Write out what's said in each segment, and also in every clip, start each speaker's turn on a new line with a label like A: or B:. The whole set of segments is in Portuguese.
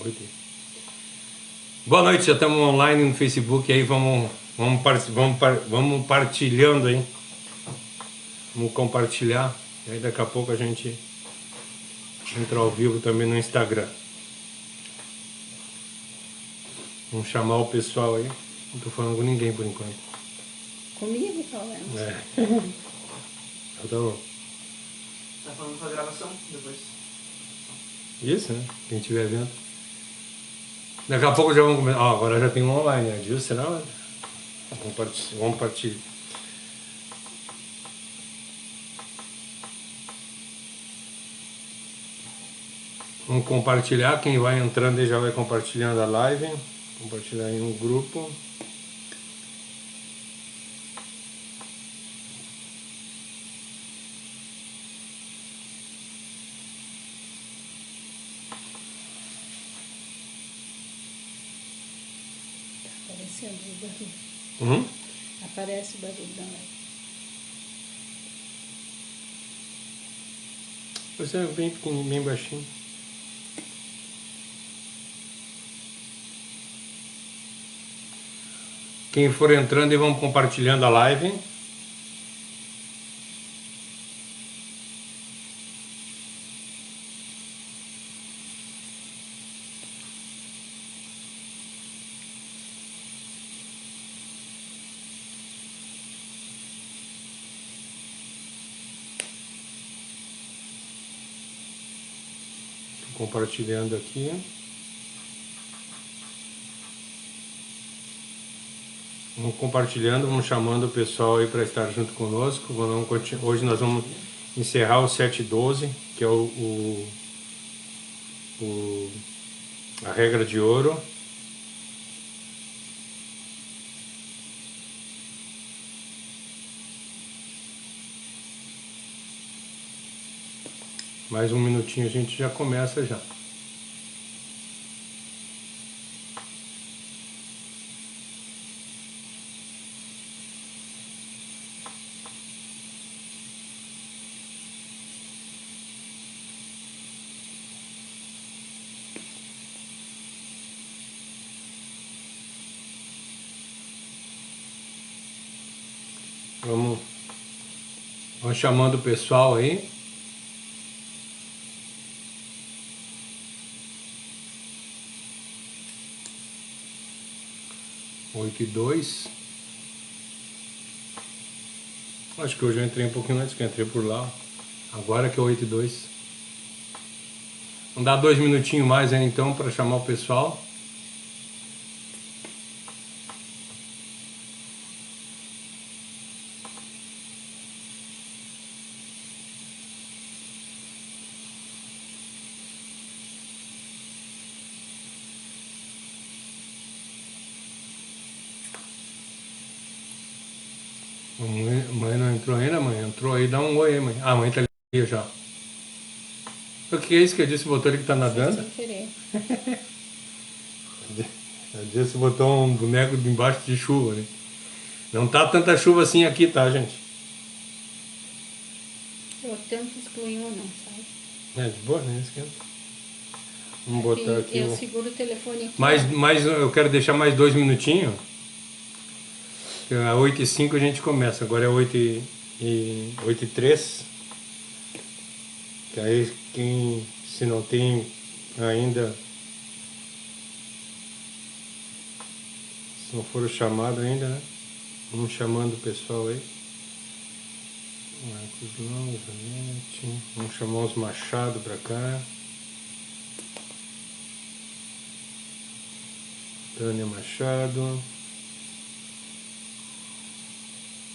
A: 8. Boa noite, já estamos online no Facebook aí, vamos partilhando aí. Vamos compartilhar. E aí daqui a pouco a gente entra ao vivo também no Instagram. Vamos chamar o pessoal aí. Não tô falando com ninguém por enquanto.
B: Comigo, falando.
A: Tá bom.
C: Tá falando com a gravação depois.
A: Isso, né? Quem estiver vendo. Daqui a pouco já vamos começar. Agora já tem um online, né? Viu? Será? Vamos partilhar. Vamos compartilhar. Quem vai entrando aí já vai compartilhando a live. Compartilhar em um grupo.
B: Aparecendo o barulho. Aparece o barulho da live.
A: Você é bem pequenininho, bem baixinho. Quem for entrando e vamos compartilhando a live. Compartilhando aqui. Vamos compartilhando, vamos chamando o pessoal aí para estar junto conosco. Hoje nós vamos encerrar o 7.12, que é a regra de ouro. Mais um minutinho a gente já começa já. Vamos chamando o pessoal aí. Oito e 2. Acho que hoje eu entrei um pouquinho antes, que eu entrei por lá. Agora que é 8 e 2. Vamos dar 2 minutinhos mais aí então para chamar o pessoal. Mãe não entrou ainda, mãe? Entrou aí, dá um oi aí, mãe. Ah, a mãe tá ali já. O que é isso que eu disse? Botou ele que tá nadando?
B: Sem querer.
A: Eu disse botou um boneco embaixo de chuva, né? Não tá tanta chuva assim aqui, tá, gente?
B: Eu tento excluir um, não, sabe?
A: É, de boa, né? Esquenta. Vamos botar aqui.
B: Eu seguro o telefone aqui.
A: Mas eu quero deixar mais 2 minutinhos. Às 8 e 5 a gente começa. Agora é 8 e 3. Que aí se não tem ainda, se não for o chamado ainda, né? Vamos chamando o pessoal aí. Marcos Long, Janete. Vamos chamar os Machado pra cá. Tânia Machado.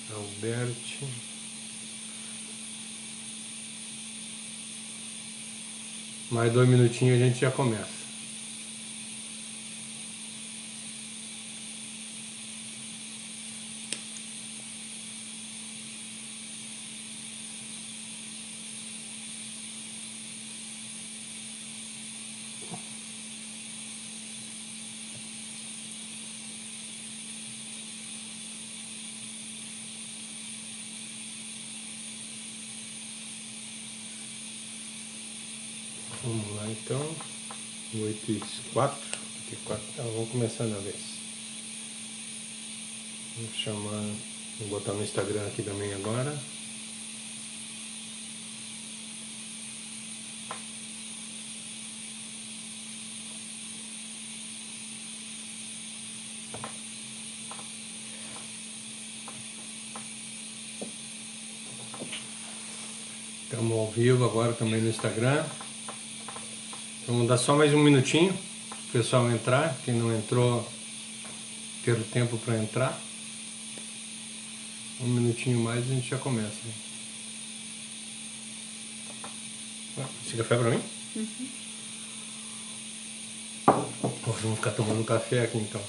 A: Alberti. Mais 2 minutinhos a gente já começa. Vamos lá então. 8h04. Então, vamos começar na vez. Vou chamar, vou botar no Instagram aqui também agora. Estamos ao vivo agora também no Instagram. Então, vamos dar só mais um minutinho para o pessoal entrar. Quem não entrou, ter o tempo para entrar. Um minutinho mais e a gente já começa. Esse café para mim?
B: Uhum.
A: Vamos ficar tomando café aqui então.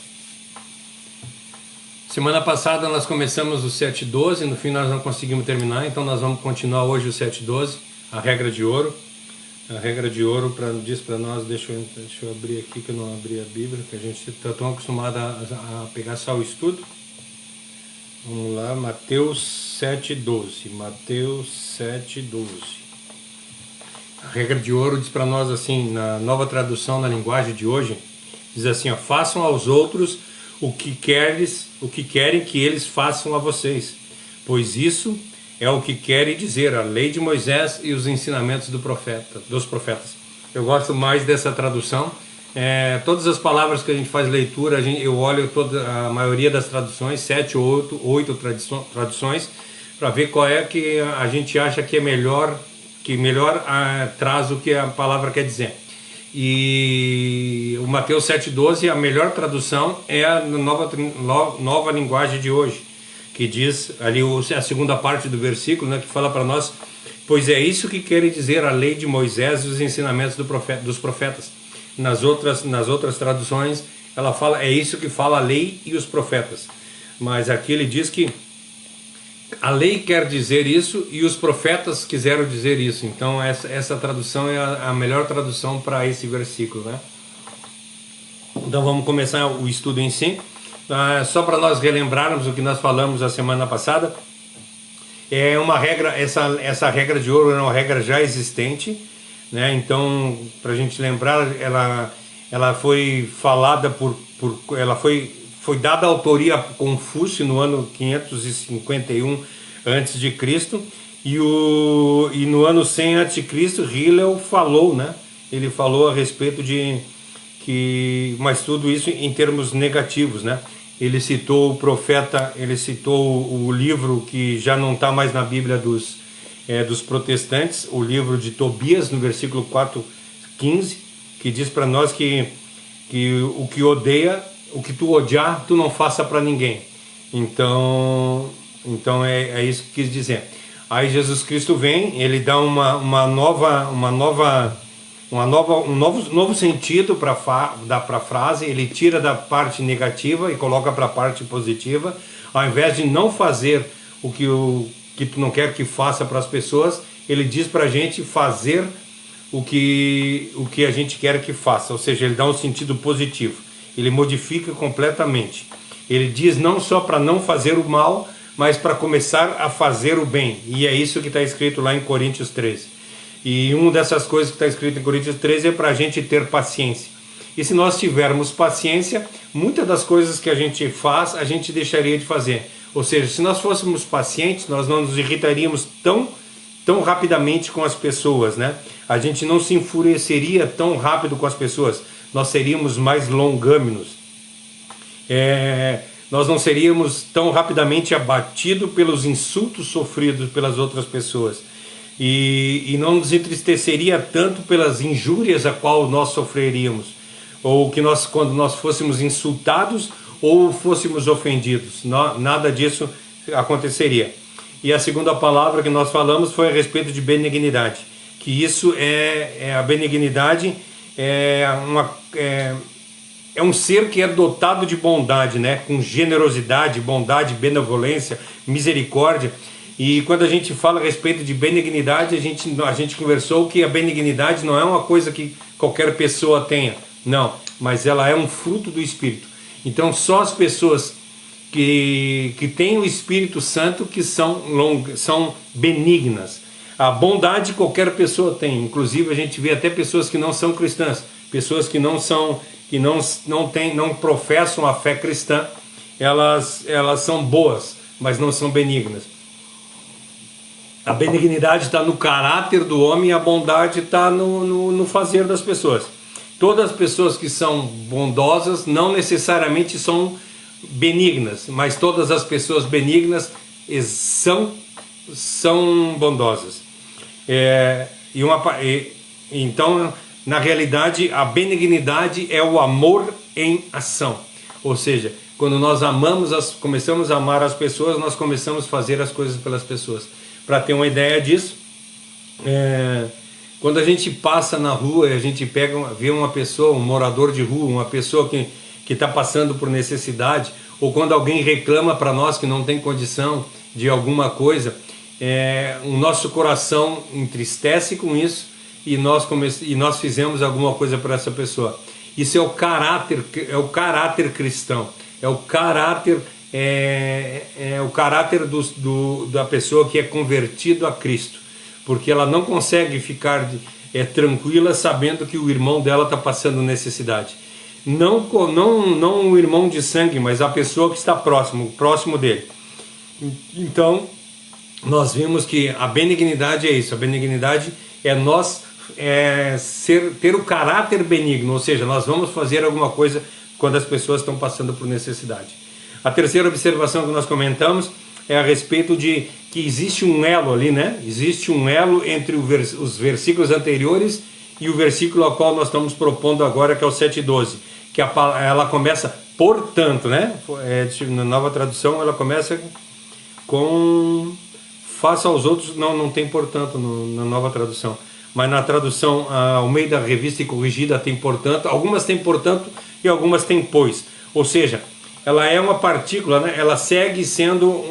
A: Semana passada nós começamos o 7.12, no fim nós não conseguimos terminar, então nós vamos continuar hoje o 7.12, a regra de ouro. A regra de ouro diz para nós, deixa eu abrir aqui que eu não abri a Bíblia, que a gente está tão acostumado a pegar só o estudo. Vamos lá, Mateus 7.12, Mateus 7.12. A regra de ouro diz para nós assim, na nova tradução, na linguagem de hoje, diz assim, ó, façam aos outros o que querem que eles façam a vocês, pois isso é o que querem dizer a lei de Moisés e os ensinamentos dos profetas. Eu gosto mais dessa tradução. Todas as palavras que a gente faz leitura, eu olho a maioria das traduções, 7 ou 8 traduções, para ver qual é que a gente acha que é melhor, que melhor traz o que a palavra quer dizer. E o Mateus 7.12, a melhor tradução é a nova linguagem de hoje, que diz ali a segunda parte do versículo, né, que fala para nós, pois é isso que querem dizer a lei de Moisés e os ensinamentos dos profetas. Nas outras traduções ela fala, é isso que fala a lei e os profetas, mas aqui ele diz que a lei quer dizer isso e os profetas quiseram dizer isso. Então essa tradução é a melhor tradução para esse versículo, né? Então vamos começar o estudo em si. Só para nós relembrarmos o que nós falamos a semana passada. É uma regra, essa regra de ouro é uma regra já existente, né? Então, para a gente lembrar, ela foi falada ela foi dada a autoria a Confúcio no ano 551 a.C. e no ano 100 a.C. Hillel falou, né? Ele falou a respeito mas tudo isso em termos negativos, né? Ele citou o profeta, ele citou o livro que já não está mais na Bíblia dos protestantes, o livro de Tobias, no versículo 4:15, que diz para nós que o que tu odiar, tu não faça para ninguém. Então é isso que quis dizer. Aí Jesus Cristo vem, ele dá um novo sentido para a frase, ele tira da parte negativa e coloca para a parte positiva. Ao invés de não fazer o que tu não quer que faça para as pessoas, ele diz para a gente fazer o que a gente quer que faça, ou seja, ele dá um sentido positivo. Ele modifica completamente. Ele diz não só para não fazer o mal, mas para começar a fazer o bem. E é isso que está escrito lá em Coríntios 13. E uma dessas coisas que está escrito em Coríntios 13 é para a gente ter paciência. E se nós tivermos paciência, muitas das coisas que a gente faz, a gente deixaria de fazer. Ou seja, se nós fôssemos pacientes, nós não nos irritaríamos tão rapidamente com as pessoas, né? A gente não se enfureceria tão rápido com as pessoas. Nós seríamos mais longâminos. Nós não seríamos tão rapidamente abatidos pelos insultos sofridos pelas outras pessoas. E não nos entristeceria tanto pelas injúrias a qual nós sofreríamos. Ou quando nós fôssemos insultados ou fôssemos ofendidos. Nada disso aconteceria. E a segunda palavra que nós falamos foi a respeito de benignidade. Que isso a benignidade é um ser que é dotado de bondade, né? Com generosidade, bondade, benevolência, misericórdia. E quando a gente fala a respeito de benignidade, a gente conversou que a benignidade não é uma coisa que qualquer pessoa tenha, não, mas ela é um fruto do Espírito. Então só as pessoas que têm o Espírito Santo que são benignas. A bondade qualquer pessoa tem, inclusive a gente vê até pessoas que não são cristãs, pessoas que não professam a fé cristã, elas são boas, mas não são benignas. A benignidade está no caráter do homem e a bondade está no fazer das pessoas. Todas as pessoas que são bondosas não necessariamente são benignas, mas todas as pessoas benignas são bondosas. Então, na realidade, a benignidade é o amor em ação. Ou seja, quando nós começamos a amar as pessoas, nós começamos a fazer as coisas pelas pessoas. Para ter uma ideia disso, quando a gente passa na rua e a gente vê uma pessoa, um morador de rua, uma pessoa que está passando por necessidade, ou quando alguém reclama para nós que não tem condição de alguma coisa, o nosso coração entristece com isso e nós fizemos alguma coisa para essa pessoa. Isso é o caráter cristão, é o caráter da pessoa que é convertido a Cristo, porque ela não consegue ficar tranquila sabendo que o irmão dela está passando necessidade. Não o irmão de sangue, mas a pessoa que está próximo dele. Então, nós vimos que a benignidade é isso. A benignidade é nós ter o caráter benigno, ou seja, nós vamos fazer alguma coisa quando as pessoas estão passando por necessidade. A terceira observação que nós comentamos é a respeito de que existe um elo ali, né? Existe um elo entre os versículos anteriores e o versículo ao qual nós estamos propondo agora, que é o 7:12, que ela começa, portanto, né? Na Nova Tradução ela começa com faça aos outros, não tem portanto na Nova Tradução, mas na tradução ao meio da Revista e Corrigida tem portanto, algumas tem portanto e algumas tem pois, ou seja, ela é uma partícula, né? Ela segue sendo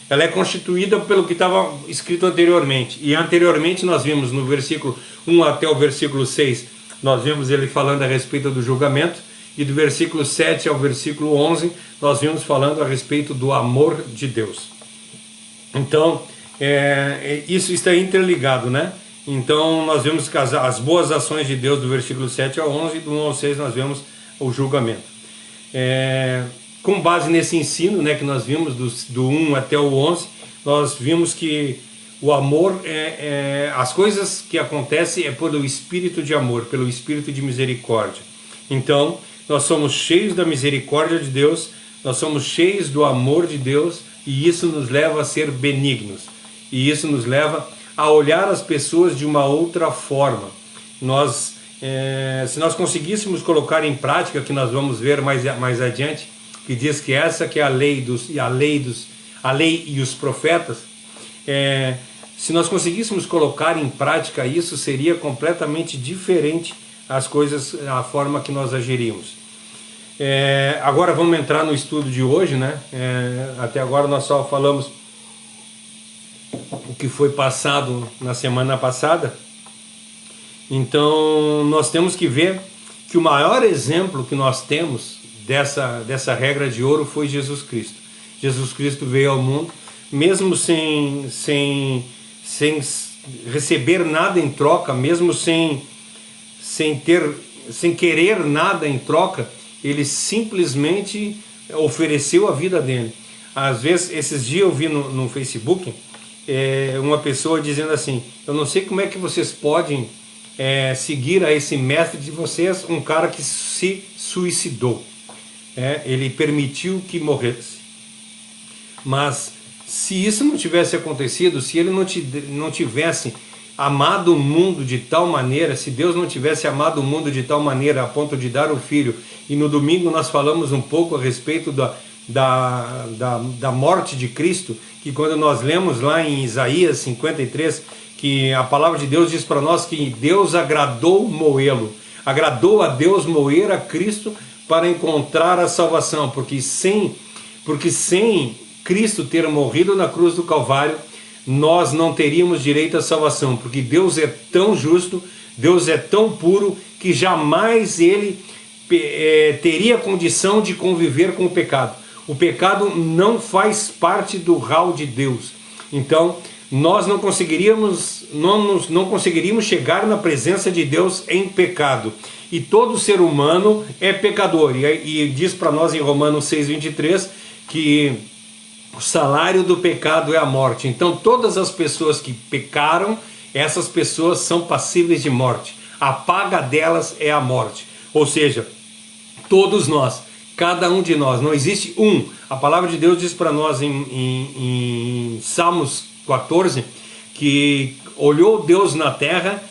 A: ela é constituída pelo que estava escrito anteriormente, e anteriormente nós vimos no versículo 1 até o versículo 6, nós vimos ele falando a respeito do julgamento, e do versículo 7 ao versículo 11 nós vimos falando a respeito do amor de Deus. Então, isso está interligado, né? Então nós vemos que as boas ações de Deus do versículo 7 ao 11, e do 1 ao 6 nós vemos o julgamento. Com base nesse ensino, né, que nós vimos do 1 até o 11, nós vimos que o amor, as coisas que acontecem é pelo espírito de amor, pelo espírito de misericórdia. Então, nós somos cheios da misericórdia de Deus, nós somos cheios do amor de Deus, e isso nos leva a ser benignos, e isso nos leva a olhar as pessoas de uma outra forma. Se nós conseguíssemos colocar em prática, que nós vamos ver mais adiante, que diz que essa que é a lei e os profetas, se nós conseguíssemos colocar em prática isso, seria completamente diferente as coisas, a forma que nós agiríamos. Agora vamos entrar no estudo de hoje, né? Até agora nós só falamos o que foi passado na semana passada. Então nós temos que ver que o maior exemplo que nós temos dessa regra de ouro foi Jesus Cristo. Jesus Cristo veio ao mundo, mesmo sem receber nada em troca, mesmo sem querer nada em troca, ele simplesmente ofereceu a vida dele. Às vezes, esses dias eu vi no Facebook uma pessoa dizendo assim: eu não sei como é que vocês podem seguir a esse mestre de vocês, um cara que se suicidou. Ele permitiu que morresse. Mas se isso não tivesse acontecido, se ele não tivesse amado o mundo de tal maneira, se Deus não tivesse amado o mundo de tal maneira a ponto de dar o Filho, e no domingo nós falamos um pouco a respeito da morte de Cristo, que quando nós lemos lá em Isaías 53, que a palavra de Deus diz para nós que Deus agradou moê-lo, agradou a Deus moer a Cristo para encontrar a salvação, porque sem Cristo ter morrido na cruz do Calvário, nós não teríamos direito à salvação, porque Deus é tão justo, Deus é tão puro, que jamais ele teria condição de conviver com o pecado. O pecado não faz parte do hall de Deus. Então, nós não conseguiríamos chegar na presença de Deus em pecado. E todo ser humano é pecador. E diz para nós em Romanos 6,23 que o salário do pecado é a morte. Então todas as pessoas que pecaram, essas pessoas são passíveis de morte. A paga delas é a morte. Ou seja, todos nós, cada um de nós, não existe um. A palavra de Deus diz para nós em Salmos 14 que olhou Deus na terra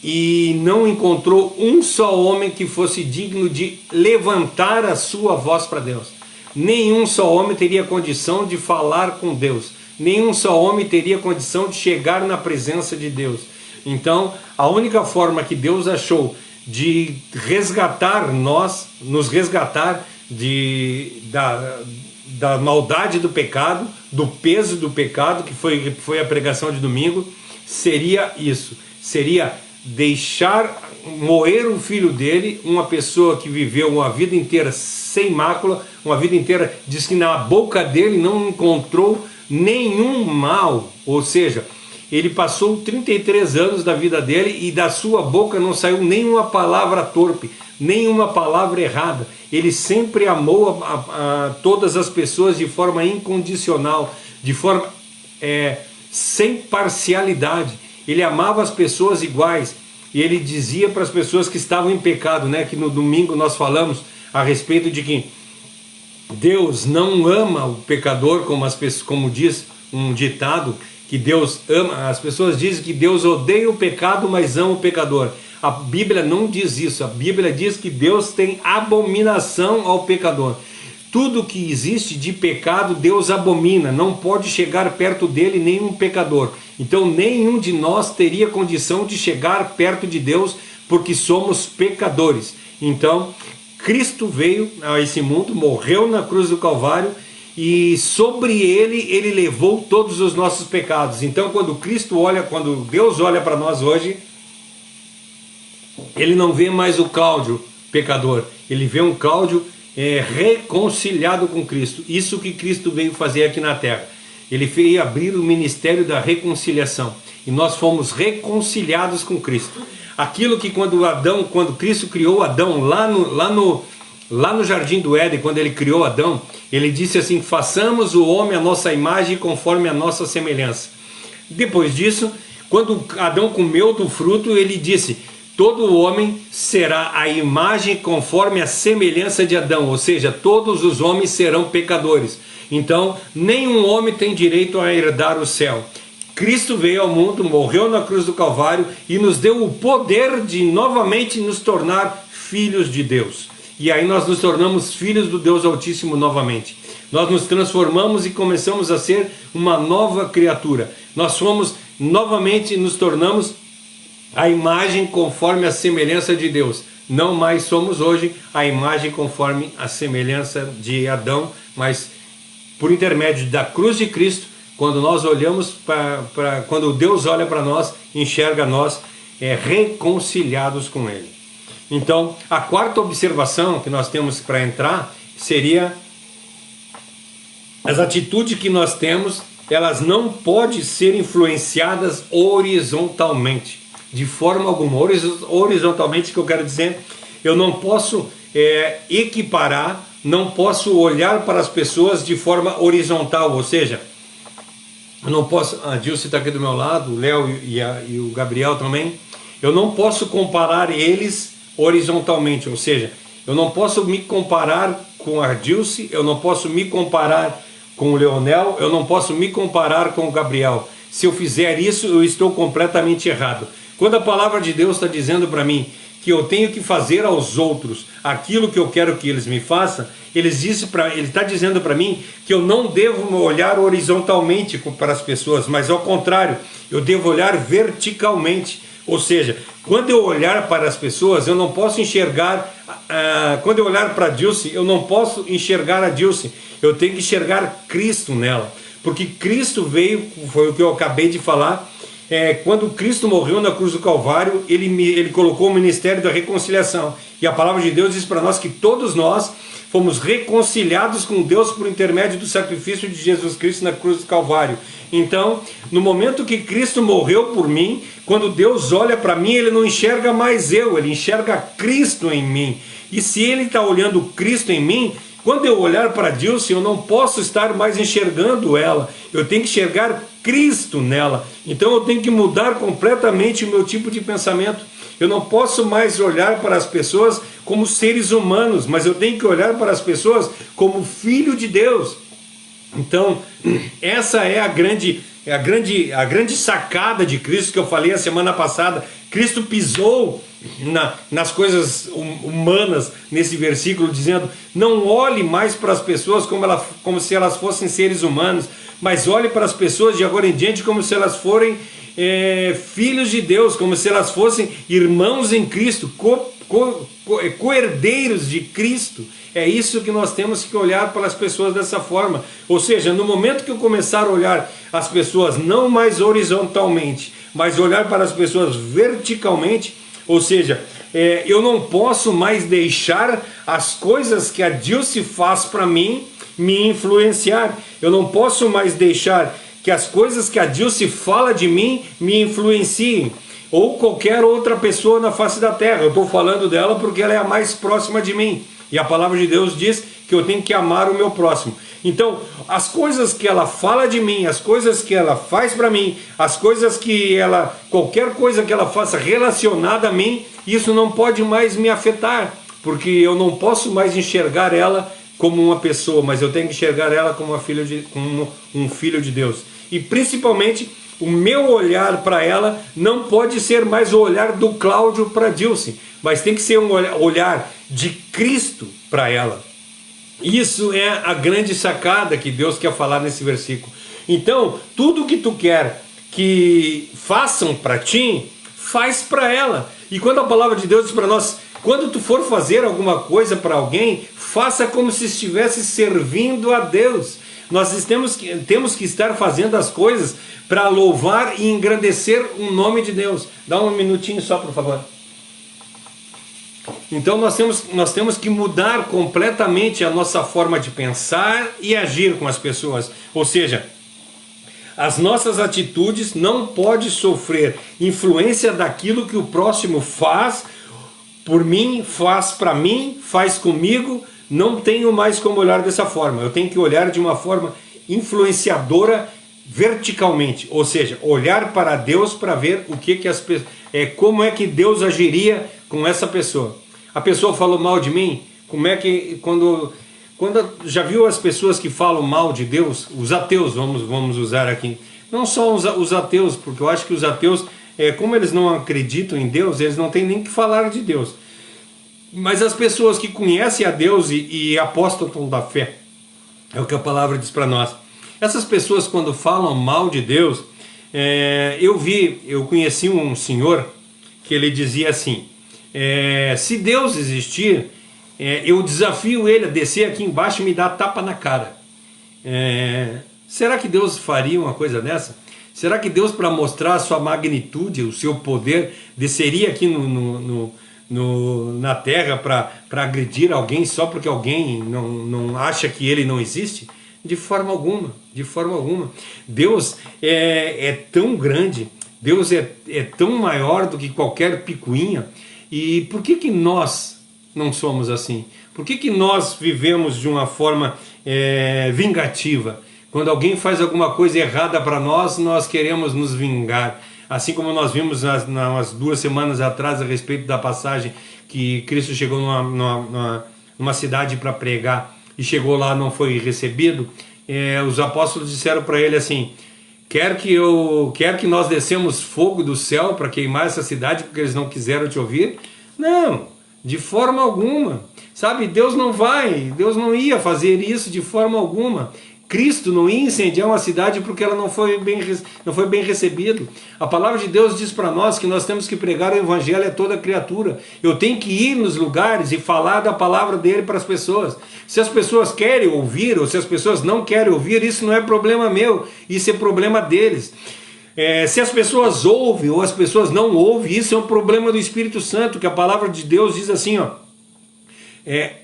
A: e não encontrou um só homem que fosse digno de levantar a sua voz para Deus. Nenhum só homem teria condição de falar com Deus. Nenhum só homem teria condição de chegar na presença de Deus. Então, a única forma que Deus achou de resgatar nos resgatar da maldade do pecado, do peso do pecado, que foi a pregação de domingo, seria isso. Seria deixar moer o filho dele, uma pessoa que viveu uma vida inteira sem mácula, uma vida inteira, diz que na boca dele não encontrou nenhum mal, ou seja, ele passou 33 anos da vida dele e da sua boca não saiu nenhuma palavra torpe, nenhuma palavra errada. Ele sempre amou a todas as pessoas de forma incondicional, de forma sem parcialidade. Ele amava as pessoas iguais e ele dizia para as pessoas que estavam em pecado, né, que no domingo nós falamos a respeito de que Deus não ama o pecador, como diz um ditado, que Deus ama. As pessoas dizem que Deus odeia o pecado, mas ama o pecador. A Bíblia não diz isso. A Bíblia diz que Deus tem abominação ao pecador. Tudo que existe de pecado, Deus abomina. Não pode chegar perto dele nenhum pecador. Então nenhum de nós teria condição de chegar perto de Deus, porque somos pecadores. Então Cristo veio a esse mundo, morreu na cruz do Calvário, e sobre ele levou todos os nossos pecados. Então quando Deus olha para nós hoje, ele não vê mais o Cláudio pecador, ele vê um Cláudio reconciliado com Cristo. Isso que Cristo veio fazer aqui na terra. Ele veio abrir o ministério da reconciliação, e nós fomos reconciliados com Cristo. Aquilo que quando Cristo criou Adão lá no Jardim do Éden, quando ele criou Adão, ele disse assim: façamos o homem à nossa imagem conforme a nossa semelhança. Depois disso, quando Adão comeu do fruto, ele disse: todo homem será a imagem conforme a semelhança de Adão, ou seja, todos os homens serão pecadores. Então, nenhum homem tem direito a herdar o céu. Cristo veio ao mundo, morreu na cruz do Calvário e nos deu o poder de novamente nos tornar filhos de Deus. E aí nós nos tornamos filhos do Deus Altíssimo novamente. Nós nos transformamos e começamos a ser uma nova criatura. Nós nos tornamos a imagem conforme a semelhança de Deus. Não mais somos hoje a imagem conforme a semelhança de Adão, mas por intermédio da cruz de Cristo, quando nós olhamos quando Deus olha para nós, enxerga nós reconciliados com Ele. Então, a quarta observação que nós temos para entrar seria: as atitudes que nós temos, elas não podem ser influenciadas horizontalmente, de forma alguma. Horizontalmente, que eu quero dizer, eu não posso equiparar, não posso olhar para as pessoas de forma horizontal, ou seja, eu não posso, a Dilce está aqui do meu lado, o Léo e o Gabriel também, eu não posso comparar eles horizontalmente, ou seja, eu não posso me comparar com a Dilce, eu não posso me comparar com o Leonel, eu não posso me comparar com o Gabriel. Se eu fizer isso, eu estou completamente errado. Quando a palavra de Deus está dizendo para mim que eu tenho que fazer aos outros aquilo que eu quero que eles me façam, ele está dizendo para mim que eu não devo olhar horizontalmente para as pessoas, mas ao contrário, eu devo olhar verticalmente. Ou seja, quando eu olhar para as pessoas, eu não posso enxergar, quando eu olhar para a Dilce, eu não posso enxergar a Dilce, eu tenho que enxergar Cristo nela, porque Cristo veio, foi o que eu acabei de falar, quando Cristo morreu na cruz do Calvário, ele colocou o ministério da reconciliação. E a palavra de Deus diz para nós que todos nós fomos reconciliados com Deus por intermédio do sacrifício de Jesus Cristo na cruz do Calvário. Então, no momento que Cristo morreu por mim, quando Deus olha para mim, Ele não enxerga mais eu, Ele enxerga Cristo em mim. E se Ele está olhando Cristo em mim, quando eu olhar para Dilce, eu não posso estar mais enxergando ela, eu tenho que enxergar Cristo nela. Então eu tenho que mudar completamente o meu tipo de pensamento. Eu não posso mais olhar para as pessoas como seres humanos, mas eu tenho que olhar para as pessoas como filho de Deus. Então, essa é a grande sacada de Cristo que eu falei a semana passada. Cristo pisou nas coisas humanas nesse versículo, dizendo: não olhe mais para as pessoas como se elas fossem seres humanos, mas olhe para as pessoas de agora em diante como se elas forem filhos de Deus, como se elas fossem irmãos em Cristo, co-herdeiros de Cristo. É isso que nós temos que olhar para as pessoas dessa forma. Ou seja, no momento que eu começar a olhar as pessoas não mais horizontalmente, mas olhar para as pessoas verticalmente, ou seja, eu não posso mais deixar as coisas que a Dilce faz para mim me influenciar. Eu não posso mais deixar que as coisas que a Dilce fala de mim me influenciem, ou qualquer outra pessoa na face da terra. Eu estou falando dela porque ela é a mais próxima de mim. E a palavra de Deus diz que eu tenho que amar o meu próximo. Então, as coisas que ela fala de mim, as coisas que ela faz para mim, as coisas que qualquer coisa que ela faça relacionada a mim, isso não pode mais me afetar, porque eu não posso mais enxergar ela como uma pessoa, mas eu tenho que enxergar ela como um filho de Deus. E principalmente, o meu olhar para ela não pode ser mais o olhar do Cláudio para Dilce, mas tem que ser um olhar de Cristo para ela. Isso é a grande sacada que Deus quer falar nesse versículo. Então, tudo que tu quer que façam para ti, faz para ela. E quando a palavra de Deus diz para nós, quando tu for fazer alguma coisa para alguém, faça como se estivesse servindo a Deus. Nós temos que estar fazendo as coisas para louvar e engrandecer o nome de Deus. Dá um minutinho só, por favor. Então nós temos que mudar completamente a nossa forma de pensar e agir com as pessoas. Ou seja, as nossas atitudes não podem sofrer influência daquilo que o próximo faz por mim, faz para mim, faz comigo. Não tenho mais como olhar dessa forma. Eu tenho que olhar de uma forma influenciadora verticalmente, ou seja, olhar para Deus para ver como é que Deus agiria com essa pessoa. A pessoa falou mal de mim, como é que quando já viu as pessoas que falam mal de Deus, os ateus, vamos usar aqui, não só os ateus, porque eu acho que os ateus, como eles não acreditam em Deus, eles não têm nem que falar de Deus. Mas as pessoas que conhecem a Deus e apostam da fé, é o que a palavra diz para nós. Essas pessoas, quando falam mal de Deus, eu conheci um senhor que ele dizia assim: se Deus existir, eu desafio ele a descer aqui embaixo e me dar tapa na cara. Será que Deus faria uma coisa dessa? Será que Deus, para mostrar a sua magnitude, o seu poder, desceria aqui na terra para agredir alguém só porque alguém não acha que ele não existe? De forma alguma, de forma alguma. Deus é tão grande, Deus é tão maior do que qualquer picuinha. E por que nós não somos assim? Por que nós vivemos de uma forma vingativa? Quando alguém faz alguma coisa errada para nós, nós queremos nos vingar. Assim como nós vimos umas 2 semanas atrás a respeito da passagem que Cristo chegou numa cidade para pregar e chegou lá, não foi recebido. Os apóstolos disseram para ele assim: quer que nós descemos fogo do céu para queimar essa cidade porque eles não quiseram te ouvir? Não, de forma alguma. Sabe, Deus não ia fazer isso de forma alguma. Cristo não ia incendiar uma cidade porque ela não foi bem recebido. A palavra de Deus diz para nós que nós temos que pregar o evangelho a toda criatura. Eu tenho que ir nos lugares e falar da palavra dele para as pessoas. Se as pessoas querem ouvir ou se as pessoas não querem ouvir, isso não é problema meu, isso é problema deles. Se as pessoas ouvem ou as pessoas não ouvem, isso é um problema do Espírito Santo, que a palavra de Deus diz assim, ó,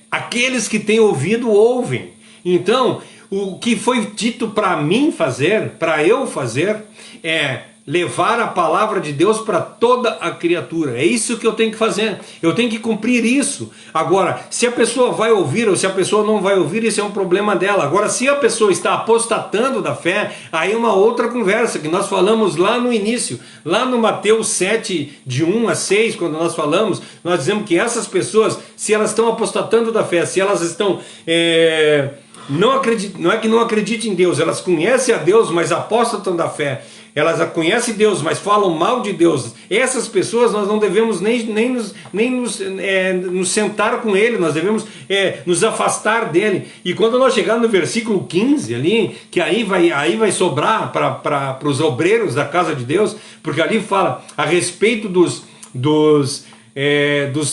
A: aqueles que têm ouvido ouvem. Então, o que foi dito para mim fazer, para eu fazer, é levar a palavra de Deus para toda a criatura. É isso que eu tenho que fazer. Eu tenho que cumprir isso. Agora, se a pessoa vai ouvir ou se a pessoa não vai ouvir, isso é um problema dela. Agora, se a pessoa está apostatando da fé, aí é uma outra conversa que nós falamos lá no início. Lá no Mateus 7, de 1 a 6, quando nós falamos, nós dizemos que essas pessoas, se elas estão apostatando da fé, se elas estão... não é que não acreditem em Deus, elas conhecem a Deus, mas apostatam da fé. Elas conhecem Deus, mas falam mal de Deus. Essas pessoas nós não devemos nem nos sentar com ele, nós devemos nos afastar dele. E quando nós chegarmos no versículo 15 ali, que aí vai sobrar para os obreiros da casa de Deus, porque ali fala a respeito dos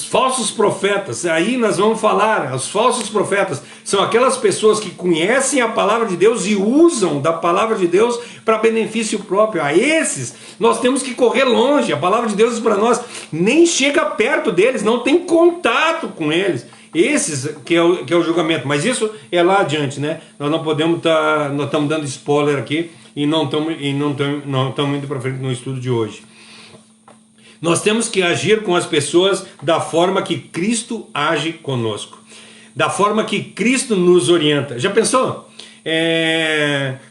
A: falsos profetas. Aí nós vamos falar, os falsos profetas são aquelas pessoas que conhecem a palavra de Deus e usam da palavra de Deus para benefício próprio. A esses nós temos que correr longe. A palavra de Deus para nós nem chega perto deles, não tem contato com eles. Esses que é o julgamento, mas isso é lá adiante, né? Nós não podemos nós estamos dando spoiler aqui e não estamos indo para frente no estudo de hoje. Nós temos que agir com as pessoas da forma que Cristo age conosco, da forma que Cristo nos orienta. Já pensou?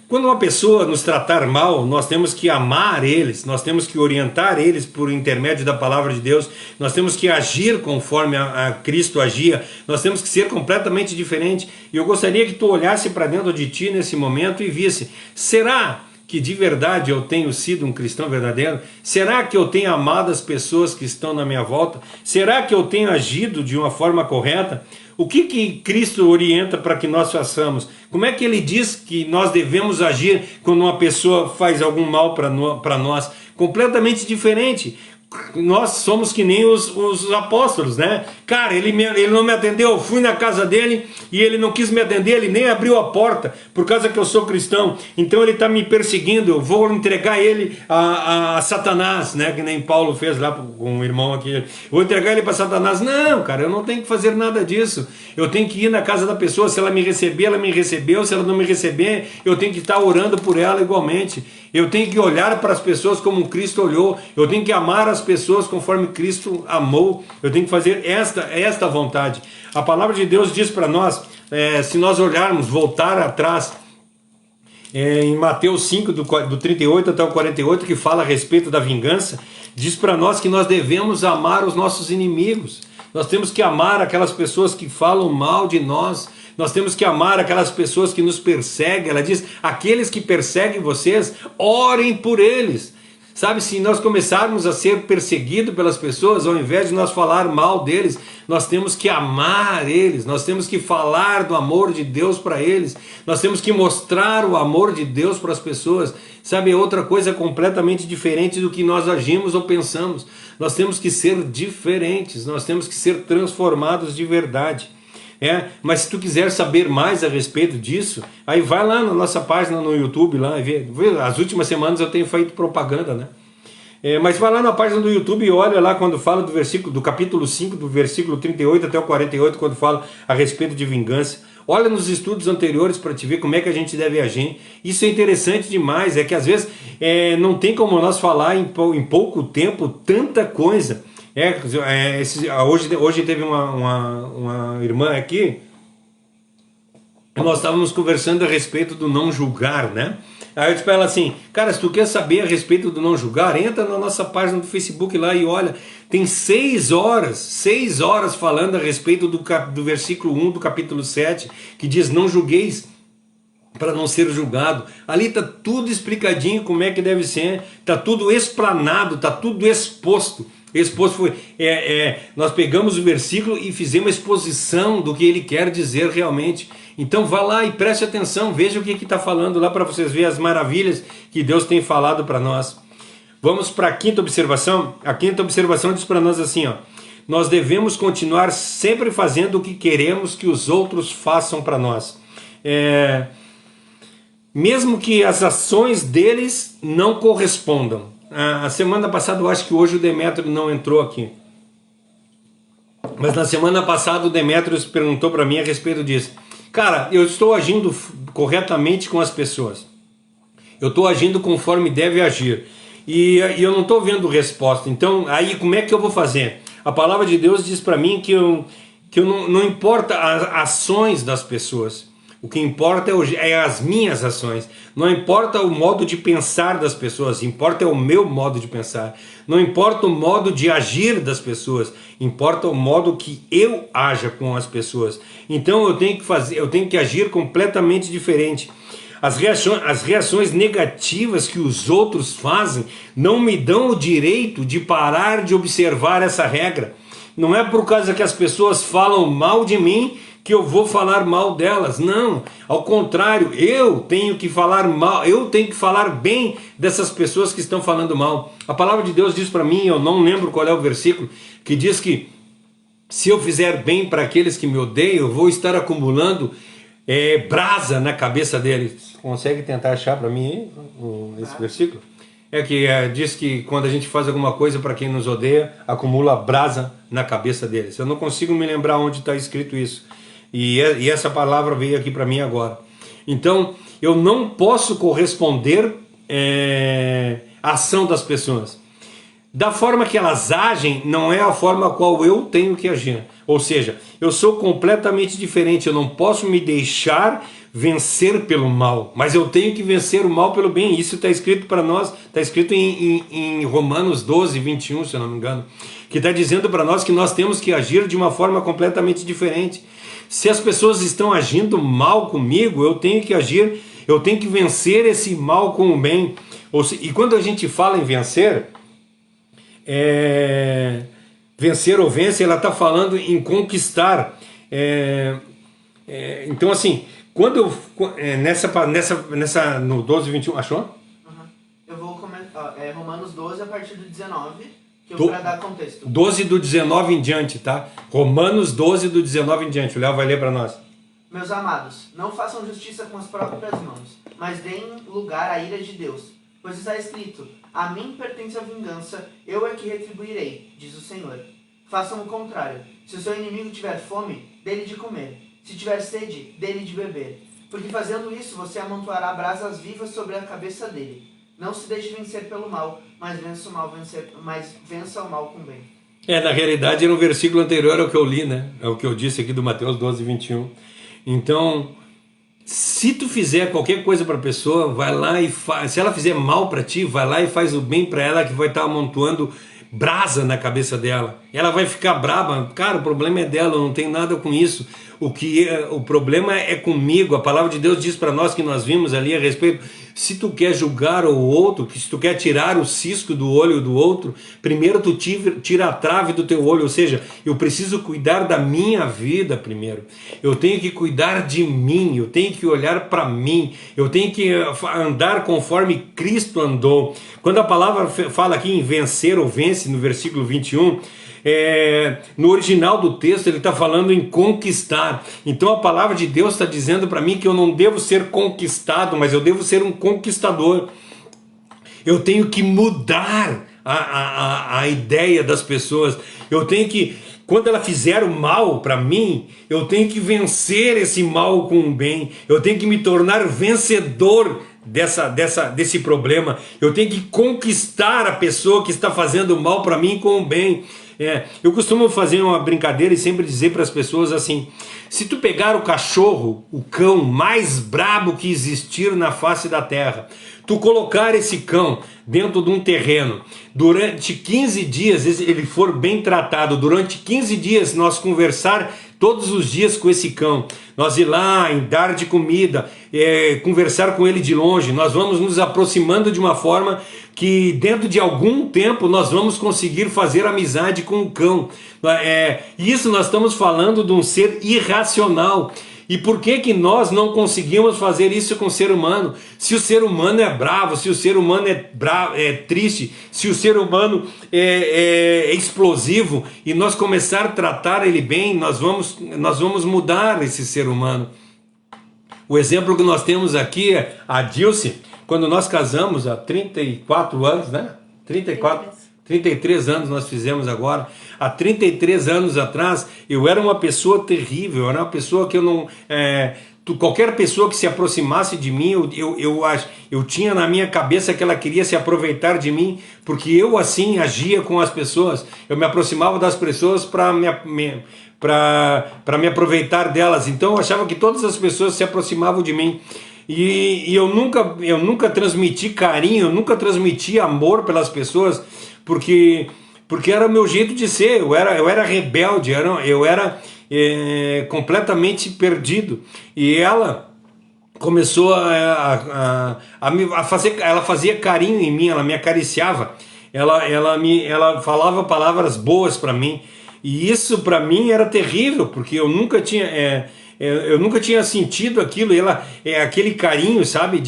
A: Quando uma pessoa nos tratar mal, nós temos que amar eles, nós temos que orientar eles por intermédio da palavra de Deus, nós temos que agir conforme a Cristo agia, nós temos que ser completamente diferente. E eu gostaria que tu olhasse para dentro de ti nesse momento e visse, será que de verdade eu tenho sido um cristão verdadeiro? Será que eu tenho amado as pessoas que estão na minha volta? Será que eu tenho agido de uma forma correta? O que Cristo orienta para que nós façamos? Como é que ele diz que nós devemos agir quando uma pessoa faz algum mal para nós? Completamente diferente. Nós somos que nem os apóstolos, né? Cara, ele não me atendeu, eu fui na casa dele e ele não quis me atender, ele nem abriu a porta por causa que eu sou cristão, então ele está me perseguindo, eu vou entregar ele a Satanás, né? Que nem Paulo fez lá com o irmão aqui, eu vou entregar ele para Satanás. Não, cara, eu não tenho que fazer nada disso, eu tenho que ir na casa da pessoa, se ela me receber, ela me recebeu, se ela não me receber, eu tenho que estar orando por ela igualmente. Eu tenho que olhar para as pessoas como Cristo olhou, eu tenho que amar as pessoas conforme Cristo amou, eu tenho que fazer esta vontade. A palavra de Deus diz para nós, se nós olharmos, voltar atrás, em Mateus 5, do 38 até o 48, que fala a respeito da vingança, diz para nós que nós devemos amar os nossos inimigos, nós temos que amar aquelas pessoas que falam mal de nós, nós temos que amar aquelas pessoas que nos perseguem. Ela diz, aqueles que perseguem vocês, orem por eles. Sabe, se nós começarmos a ser perseguidos pelas pessoas, ao invés de nós falar mal deles, nós temos que amar eles, nós temos que falar do amor de Deus para eles, nós temos que mostrar o amor de Deus para as pessoas. Sabe, é outra coisa completamente diferente do que nós agimos ou pensamos. Nós temos que ser diferentes, nós temos que ser transformados de verdade. Mas se tu quiser saber mais a respeito disso, aí vai lá na nossa página no YouTube, lá, vê. As últimas semanas eu tenho feito propaganda, né? Mas vai lá na página do YouTube e olha lá quando fala do capítulo 5, do versículo 38 até o 48, quando fala a respeito de vingança. Olha nos estudos anteriores para te ver como é que a gente deve agir. Isso é interessante demais, é que às vezes não tem como nós falar em pouco tempo tanta coisa. Hoje teve uma irmã aqui, nós estávamos conversando a respeito do não julgar, né? Aí eu disse para ela assim, cara, se tu quer saber a respeito do não julgar, entra na nossa página do Facebook lá e olha, tem 6 horas falando a respeito do versículo 1 do capítulo 7, que diz, não julgueis para não ser julgado. Ali está tudo explicadinho como é que deve ser, está tudo explanado, está tudo exposto. Nós pegamos o versículo e fizemos a exposição do que ele quer dizer realmente. Então vá lá e preste atenção, veja o que está falando lá para vocês verem as maravilhas que Deus tem falado para nós. Vamos para a quinta observação. A quinta observação diz para nós assim, ó, nós devemos continuar sempre fazendo o que queremos que os outros façam para nós. mesmo que as ações deles não correspondam. A semana passada, eu acho que hoje o Demétrio não entrou aqui, mas na semana passada o Demétrio perguntou para mim a respeito disso. Cara, eu estou agindo corretamente com as pessoas, eu estou agindo conforme deve agir, e eu não estou vendo resposta. Então aí como é que eu vou fazer? A palavra de Deus diz para mim que não importa as ações das pessoas, o que importa é as minhas ações. Não importa o modo de pensar das pessoas, importa é o meu modo de pensar. Não importa o modo de agir das pessoas, importa o modo que eu haja com as pessoas. Então eu tenho que agir completamente diferente. As reações negativas que os outros fazem não me dão o direito de parar de observar essa regra. Não é por causa que as pessoas falam mal de mim que eu vou falar mal delas. Não, ao contrário, eu tenho que falar mal, eu tenho que falar bem dessas pessoas que estão falando mal. A palavra de Deus diz para mim, eu não lembro qual é o versículo, que diz que se eu fizer bem para aqueles que me odeiam, eu vou estar acumulando brasa na cabeça deles. Consegue tentar achar para mim esse versículo? Diz que quando a gente faz alguma coisa para quem nos odeia, acumula brasa na cabeça deles. Eu não consigo me lembrar onde está escrito isso. E essa palavra veio aqui para mim agora. Então, eu não posso corresponder à ação das pessoas. Da forma que elas agem, não é a forma a qual eu tenho que agir. Ou seja, eu sou completamente diferente. Eu não posso me deixar vencer pelo mal, mas eu tenho que vencer o mal pelo bem. Isso está escrito para nós, está escrito em Romanos 12, 21, se eu não me engano, que está dizendo para nós que nós temos que agir de uma forma completamente diferente. Se as pessoas estão agindo mal comigo, eu tenho que agir, eu tenho que vencer esse mal com o bem. E quando a gente fala em vencer, vencer ou vence, ela está falando em conquistar. Então assim, quando eu no 12, 21, achou?
C: Uhum. Eu vou comentar Romanos 12 a partir do 19, que eu para dar contexto.
A: 12 do 19 em diante, tá? Romanos 12 do 19 em diante. O Léo vai ler para nós.
C: Meus amados, não façam justiça com as próprias mãos, mas deem lugar à ira de Deus. Pois está escrito, a mim pertence a vingança, eu é que retribuirei, diz o Senhor. Façam o contrário. Se o seu inimigo tiver fome, dê-lhe de comer. Se tiver sede, dê-lhe de beber. Porque fazendo isso, você amontoará brasas vivas sobre a cabeça dele. Não se deixe vencer pelo mal, mas vença o mal com bem.
A: Na realidade, no versículo anterior é o que eu li, né? É o que eu disse aqui do Mateus 12, 21. Então, se tu fizer qualquer coisa para a pessoa, vai lá e faz. Se ela fizer mal para ti, vai lá e faz o bem para ela, que vai estar amontoando brasa na cabeça dela. Ela vai ficar brava. Cara, o problema é dela, eu não tenho nada com isso. O problema é comigo. A palavra de Deus diz para nós, que nós vimos ali a respeito, se tu quer julgar o outro, que se tu quer tirar o cisco do olho do outro, primeiro tu tira a trave do teu olho. Ou seja, eu preciso cuidar da minha vida primeiro. Eu tenho que cuidar de mim, eu tenho que olhar para mim, eu tenho que andar conforme Cristo andou. Quando a palavra fala aqui em vencer ou vence, no versículo 21, no original do texto ele está falando em conquistar. Então a palavra de Deus está dizendo para mim que eu não devo ser conquistado, mas eu devo ser um conquistador. Eu tenho que mudar a ideia das pessoas. Eu tenho que, quando ela fizer o mal para mim, eu tenho que vencer esse mal com o bem. Eu tenho que me tornar vencedor desse problema. Eu tenho que conquistar a pessoa que está fazendo mal para mim com o bem. Eu costumo fazer uma brincadeira e sempre dizer para as pessoas assim: se tu pegar o cachorro, o cão mais brabo que existir na face da terra, tu colocar esse cão dentro de um terreno, durante 15 dias, ele for bem tratado, durante 15 dias nós conversar todos os dias com esse cão, nós ir lá, dar de comida, conversar com ele de longe, nós vamos nos aproximando de uma forma que dentro de algum tempo nós vamos conseguir fazer amizade com o cão. Isso nós estamos falando de um ser irracional. E por que nós não conseguimos fazer isso com o ser humano? Se o ser humano é bravo, se o ser humano é triste, se o ser humano é explosivo, e nós começar a tratar ele bem, nós vamos mudar esse ser humano. O exemplo que nós temos aqui é a Dilce, quando nós casamos há 34 anos, né? 33 anos nós fizemos agora. Há 33 anos atrás, eu era uma pessoa terrível, eu era uma pessoa que eu não... qualquer pessoa que se aproximasse de mim, eu tinha na minha cabeça que ela queria se aproveitar de mim, porque eu assim agia com as pessoas. Eu me aproximava das pessoas para me aproveitar delas. Então eu achava que todas as pessoas se aproximavam de mim. E eu nunca transmiti carinho, eu nunca transmiti amor pelas pessoas, porque era o meu jeito de ser. Eu era rebelde, eu era completamente perdido. E ela começou a fazer, ela fazia carinho em mim, ela me acariciava, ela falava palavras boas para mim. E isso para mim era terrível, porque eu nunca tinha sentido aquilo, aquele carinho, sabe?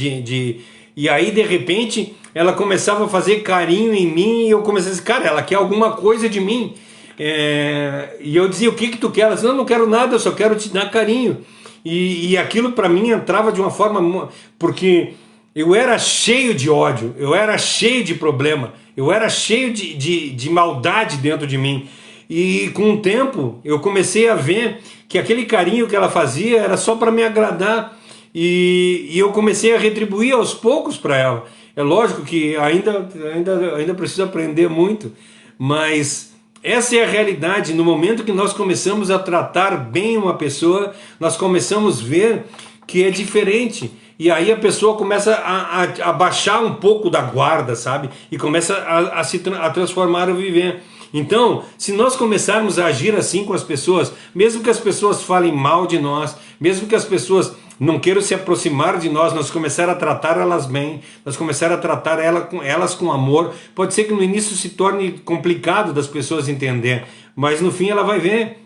A: E aí de repente ela começava a fazer carinho em mim e eu comecei a dizer, cara, ela quer alguma coisa de mim. E eu dizia, o que tu quer? Ela dizia, não quero nada, eu só quero te dar carinho. E aquilo para mim entrava de uma forma, porque eu era cheio de ódio, eu era cheio de problema, eu era cheio de maldade dentro de mim. E com o tempo eu comecei a ver que aquele carinho que ela fazia era só para me agradar, e eu comecei a retribuir aos poucos para ela. É lógico que ainda preciso aprender muito, mas essa é a realidade. No momento que nós começamos a tratar bem uma pessoa, nós começamos a ver que é diferente. E aí a pessoa começa a baixar um pouco da guarda, sabe? E começa a transformar ou viver. Então, se nós começarmos a agir assim com as pessoas, mesmo que as pessoas falem mal de nós, mesmo que as pessoas não queiram se aproximar de nós começar a tratar elas bem, nós começar a tratar elas com amor, pode ser que no início se torne complicado das pessoas entender, mas no fim ela vai ver,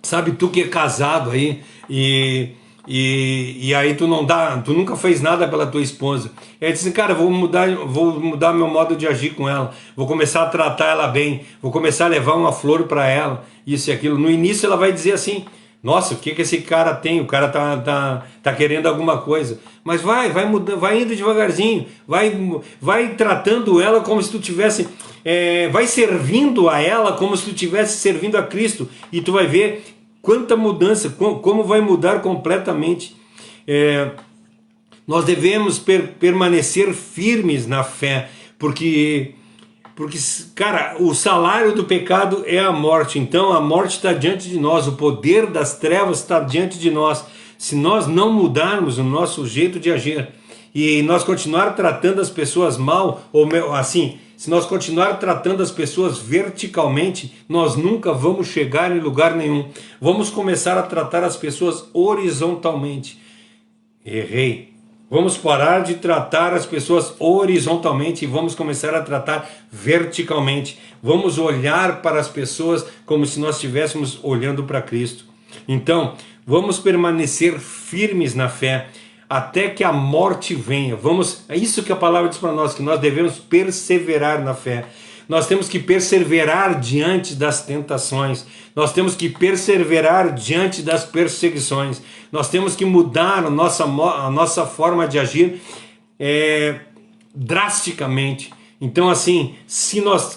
A: sabe, tu que é casado aí, e aí tu nunca fez nada pela tua esposa. Aí diz assim, cara, vou mudar meu modo de agir com ela, vou começar a tratar ela bem, vou começar a levar uma flor para ela, isso e aquilo. No início ela vai dizer assim, nossa, o que esse cara tem? O cara tá querendo alguma coisa. Mas vai mudando, vai indo devagarzinho, vai tratando ela como se tu tivesse, vai servindo a ela como se tu tivesse servindo a Cristo, e tu vai ver quanta mudança, como vai mudar completamente. Nós devemos permanecer firmes na fé, porque, cara, o salário do pecado é a morte. Então a morte está diante de nós, o poder das trevas está diante de nós. Se nós não mudarmos o nosso jeito de agir, e nós continuar tratando as pessoas mal, ou assim, se nós continuar tratando as pessoas verticalmente, nós nunca vamos chegar em lugar nenhum. Vamos começar a tratar as pessoas horizontalmente. Errei. Vamos parar de tratar as pessoas horizontalmente e vamos começar a tratar verticalmente. Vamos olhar para as pessoas como se nós estivéssemos olhando para Cristo. Então, vamos permanecer firmes na fé até que a morte venha. É isso que a palavra diz para nós, que nós devemos perseverar na fé. Nós temos que perseverar diante das tentações. Nós temos que perseverar diante das perseguições. Nós temos que mudar a nossa forma de agir drasticamente. Então, assim,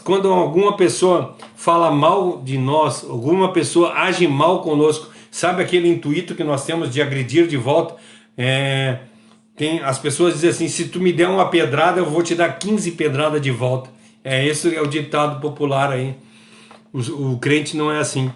A: quando alguma pessoa fala mal de nós, alguma pessoa age mal conosco, sabe aquele intuito que nós temos de agredir de volta? As pessoas dizem assim, se tu me der uma pedrada, eu vou te dar 15 pedradas de volta. Esse é o ditado popular aí. O crente não é assim.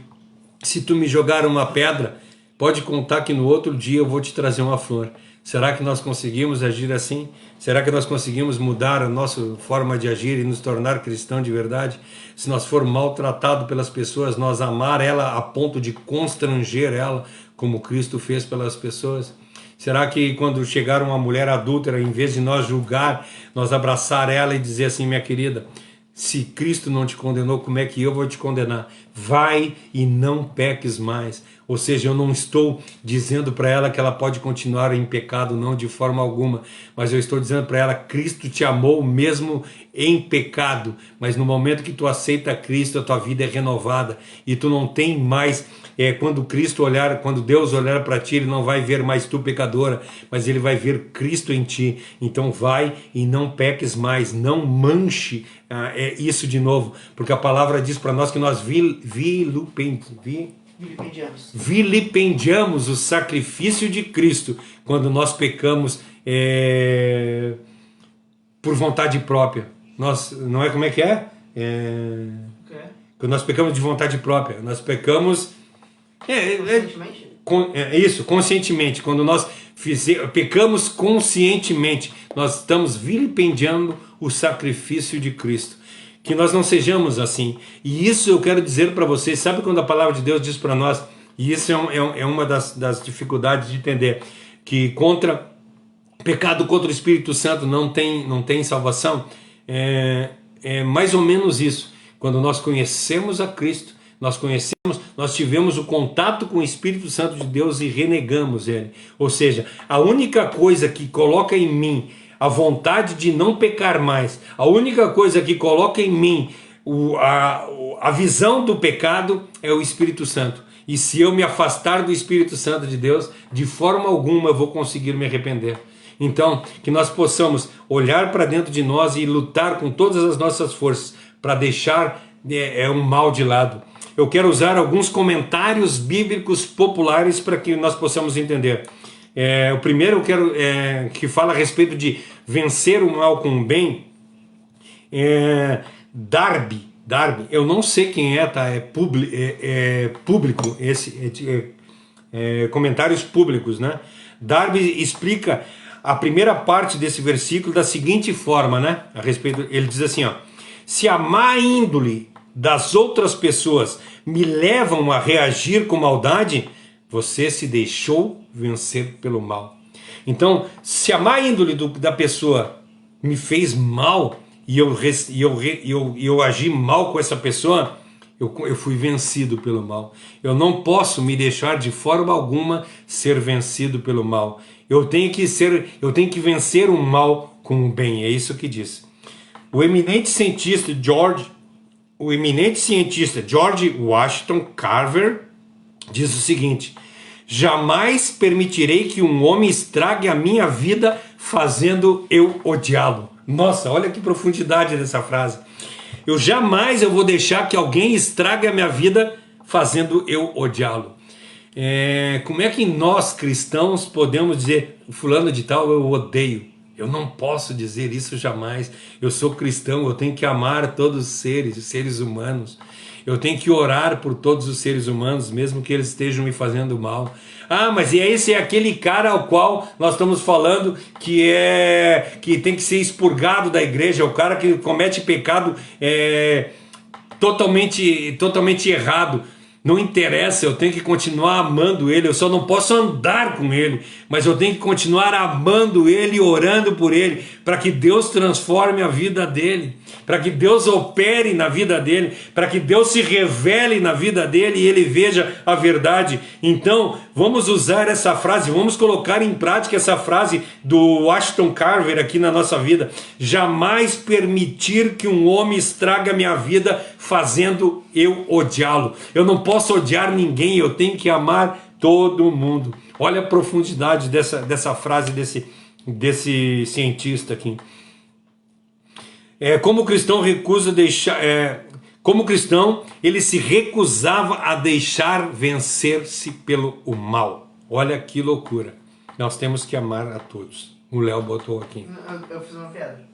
A: Se tu me jogar uma pedra, pode contar que no outro dia eu vou te trazer uma flor. Será que nós conseguimos agir assim? Será que nós conseguimos mudar a nossa forma de agir e nos tornar cristão de verdade? Se nós formos maltratados pelas pessoas, nós amar ela a ponto de constranger ela, como Cristo fez pelas pessoas? Será que quando chegar uma mulher adúltera, em vez de nós julgar, nós abraçar ela e dizer assim, minha querida, se Cristo não te condenou, como é que eu vou te condenar? Vai e não peques mais. Ou seja, eu não estou dizendo para ela que ela pode continuar em pecado, não, de forma alguma. Mas eu estou dizendo para ela, Cristo te amou mesmo em pecado. Mas no momento que tu aceita Cristo, a tua vida é renovada. E tu não tem mais... quando Deus olhar para ti, Ele não vai ver mais tu pecadora, mas Ele vai ver Cristo em ti. Então vai e não peques mais, não manche isso de novo. Porque a palavra diz para nós que nós vilipendiamos o sacrifício de Cristo quando nós pecamos por vontade própria. Não é como é que é? Quando nós pecamos de vontade própria, nós pecamos conscientemente. Quando nós pecamos conscientemente, nós estamos vilipendiando o sacrifício de Cristo. Que nós não sejamos assim. E isso eu quero dizer para vocês. Sabe quando a palavra de Deus diz para nós, e isso é uma das dificuldades de entender, que pecado contra o Espírito Santo não tem salvação? É mais ou menos isso. Quando nós conhecemos a Cristo, nós tivemos o contato com o Espírito Santo de Deus e renegamos Ele. Ou seja, a única coisa que coloca em mim a vontade de não pecar mais, a única coisa que coloca em mim a visão do pecado é o Espírito Santo. E se eu me afastar do Espírito Santo de Deus, de forma alguma eu vou conseguir me arrepender. Então, que nós possamos olhar para dentro de nós e lutar com todas as nossas forças para deixar um mal de lado. Eu quero usar alguns comentários bíblicos populares para que nós possamos entender. O primeiro eu quero que fala a respeito de vencer o mal com o bem. Darby, eu não sei quem tá? É público comentários públicos, né? Darby explica a primeira parte desse versículo da seguinte forma, né? A respeito, ele diz assim, ó: se a má índole das outras pessoas me levam a reagir com maldade, você se deixou vencer pelo mal. Então, se a má índole da pessoa me fez mal e eu agi mal com essa pessoa, eu fui vencido pelo mal. Eu não posso me deixar de forma alguma ser vencido pelo mal. Eu tenho que vencer o mal com o bem. É isso que diz. O eminente cientista George Washington Carver diz o seguinte: jamais permitirei que um homem estrague a minha vida fazendo eu odiá-lo. Nossa, olha que profundidade dessa frase. Eu vou deixar que alguém estrague a minha vida fazendo eu odiá-lo. Como é que nós cristãos podemos dizer, fulano de tal eu odeio? Eu não posso dizer isso jamais. Eu sou cristão, eu tenho que amar todos os seres humanos. Eu tenho que orar por todos os seres humanos, mesmo que eles estejam me fazendo mal. Ah, mas esse é aquele cara ao qual nós estamos falando que tem que ser expurgado da igreja, é o cara que comete pecado totalmente errado. Não interessa, eu tenho que continuar amando ele, eu só não posso andar com ele, mas eu tenho que continuar amando ele e orando por ele, para que Deus transforme a vida dele, para que Deus opere na vida dele, para que Deus se revele na vida dele e ele veja a verdade. Então, vamos usar essa frase, vamos colocar em prática essa frase do Washington Carver aqui na nossa vida. Jamais permitir que um homem estrague a minha vida fazendo eu odiá-lo. Eu não posso odiar ninguém, eu tenho que amar todo mundo. Olha a profundidade dessa frase desse cientista aqui. Como cristão ele se recusava a deixar vencer-se pelo mal. Olha que loucura. Nós temos que amar a todos. O Léo botou aqui.
C: Eu fiz uma piada.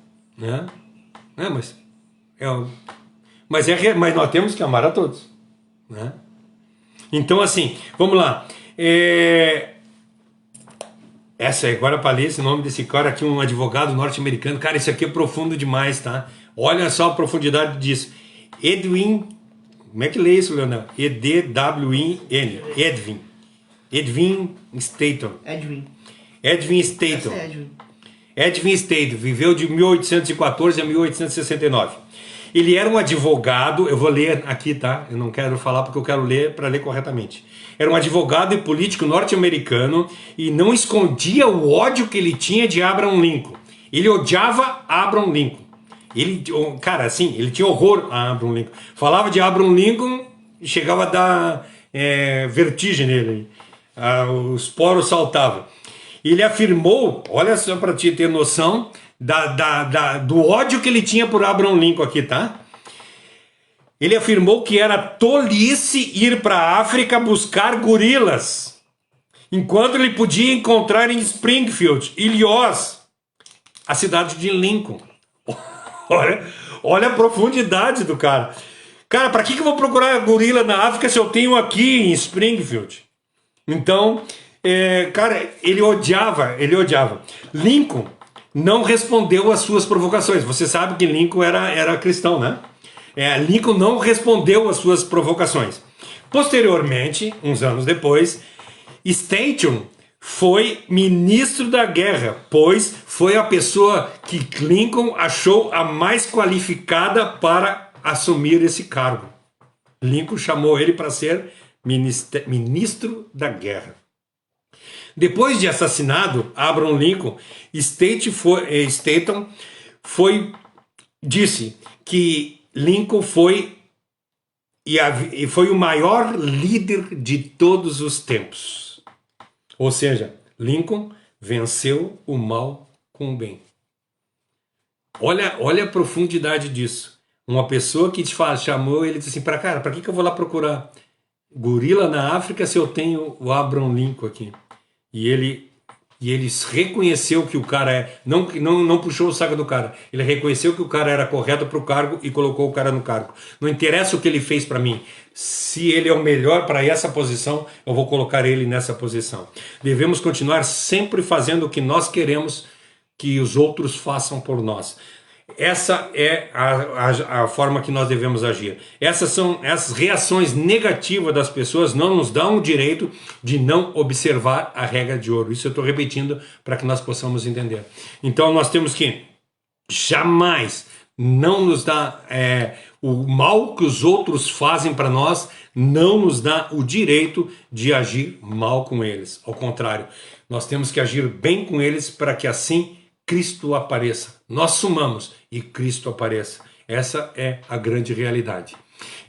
A: Mas nós temos que amar a todos, né? Então assim, vamos lá. Essa agora para ler esse nome desse cara aqui, um advogado norte-americano. Cara, isso aqui é profundo demais, tá? Olha só a profundidade disso. Edwin, como é que lê isso, Leonel? E-D-W-I-N. Edwin Stanton. Edwin Stanton. Edwin Stanton viveu de 1814 a 1869. Ele era um advogado, eu vou ler aqui, tá? Eu não quero falar porque eu quero ler para ler corretamente. Era um advogado e político norte-americano e não escondia o ódio que ele tinha de Abraham Lincoln. Ele odiava Abraham Lincoln. Ele, cara, assim, ele tinha horror a Abraham Lincoln. Falava de Abraham Lincoln e chegava a dar vertigem nele. Os poros saltavam. Ele afirmou, olha só para te ter noção do ódio que ele tinha por Abraham Lincoln aqui, tá? Ele afirmou que era tolice ir para a África buscar gorilas, enquanto ele podia encontrar em Springfield, Illinois, a cidade de Lincoln. Olha a profundidade do cara. Cara, para que eu vou procurar gorila na África se eu tenho aqui em Springfield? Então, cara, ele odiava. Lincoln não respondeu às suas provocações. Você sabe que Lincoln era cristão, né? Lincoln não respondeu às suas provocações. Posteriormente, uns anos depois, Stanton foi ministro da guerra, pois foi a pessoa que Lincoln achou a mais qualificada para assumir esse cargo. Lincoln chamou ele para ser ministro da guerra. Depois de assassinado Abraham Lincoln, Stanton disse que Lincoln foi o maior líder de todos os tempos. Ou seja, Lincoln venceu o mal com o bem. Olha a profundidade disso. Uma pessoa que chamou ele disse assim, para que eu vou lá procurar gorila na África se eu tenho o Abraham Lincoln aqui? E ele reconheceu que o cara não puxou o saco do cara. Ele reconheceu que o cara era correto para o cargo e colocou o cara no cargo. Não interessa o que ele fez para mim. Se ele é o melhor para essa posição, eu vou colocar ele nessa posição. Devemos continuar sempre fazendo o que nós queremos que os outros façam por nós. Essa é a forma que nós devemos agir. Essas reações negativas das pessoas não nos dão o direito de não observar a regra de ouro. Isso eu estou repetindo para que nós possamos entender. Então nós temos que jamais não nos dá o mal que os outros fazem para nós, não nos dá o direito de agir mal com eles. Ao contrário, nós temos que agir bem com eles para que assim Cristo apareça. Nós sumamos e Cristo apareça. Essa é a grande realidade.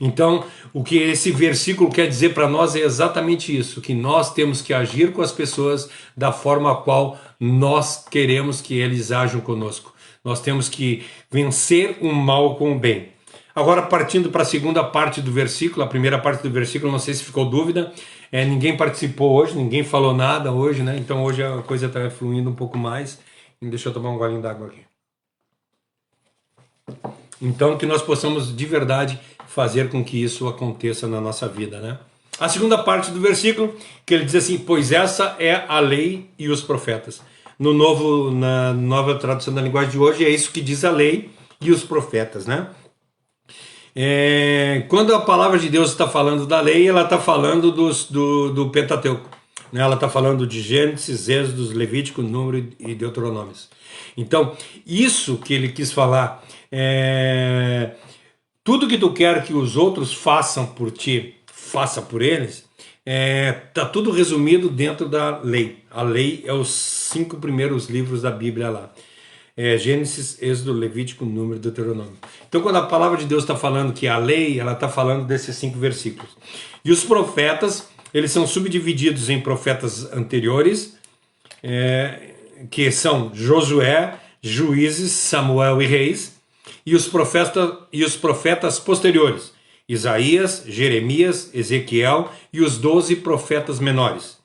A: Então, o que esse versículo quer dizer para nós é exatamente isso, que nós temos que agir com as pessoas da forma a qual nós queremos que eles ajam conosco. Nós temos que vencer o mal com o bem. Agora, partindo para a segunda parte do versículo, a primeira parte do versículo, não sei se ficou dúvida, ninguém participou hoje, ninguém falou nada hoje, né? Então hoje a coisa está fluindo um pouco mais. Deixa eu tomar um golinho d'água aqui. Então, que nós possamos de verdade fazer com que isso aconteça na nossa vida, né? A segunda parte do versículo, que ele diz assim, pois essa é a lei e os profetas. Na nova tradução da linguagem de hoje, é isso que diz a lei e os profetas, né? Quando a palavra de Deus está falando da lei, ela está falando do Pentateuco. Ela está falando de Gênesis, Êxodo, Levítico, Número e Deuteronômios. Então, isso que ele quis falar, tudo que tu quer que os outros façam por ti, faça por eles, está tudo resumido dentro da lei. A lei é os 5 primeiros livros da Bíblia lá. Gênesis, Êxodo, Levítico, Número e Deuteronômio. Então, quando a palavra de Deus está falando que a lei, ela está falando desses 5 versículos. E os profetas, eles são subdivididos em profetas anteriores, que são Josué, Juízes, Samuel e Reis, e os profetas posteriores, Isaías, Jeremias, Ezequiel e os 12 profetas menores.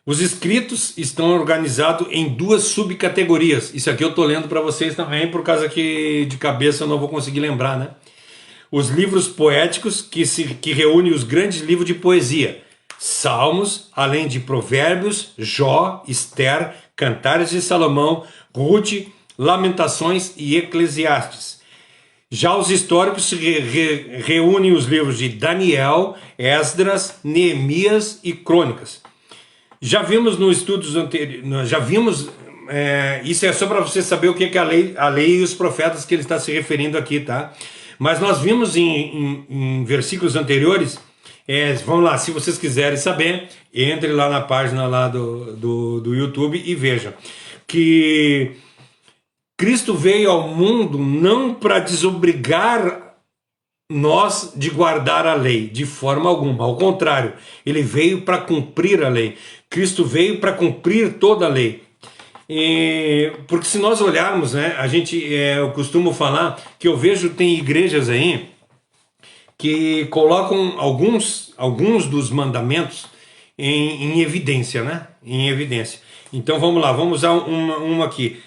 A: Os escritos estão organizados em 2 subcategorias. Isso aqui eu estou lendo para vocês também, por causa que de cabeça eu não vou conseguir lembrar, né? Os livros poéticos, que reúnem os grandes livros de poesia, Salmos, além de Provérbios, Jó, Esther, Cantares de Salomão, Ruth, Lamentações e Eclesiastes. Já os históricos reúnem os livros de Daniel, Esdras, Neemias e Crônicas. Já vimos isso é só para você saber o que é a lei e os profetas que ele está se referindo aqui, tá? Mas nós vimos em versículos anteriores, vamos lá, se vocês quiserem saber, entre lá na página lá do YouTube e vejam que Cristo veio ao mundo não para desobrigar nós de guardar a lei, de forma alguma. Ao contrário, ele veio para cumprir a lei. Cristo veio para cumprir toda a lei. Porque se nós olharmos, né, eu costumo falar que eu vejo tem igrejas aí que colocam alguns dos mandamentos em evidência, né? Em evidência. Então vamos lá, vamos usar uma aqui.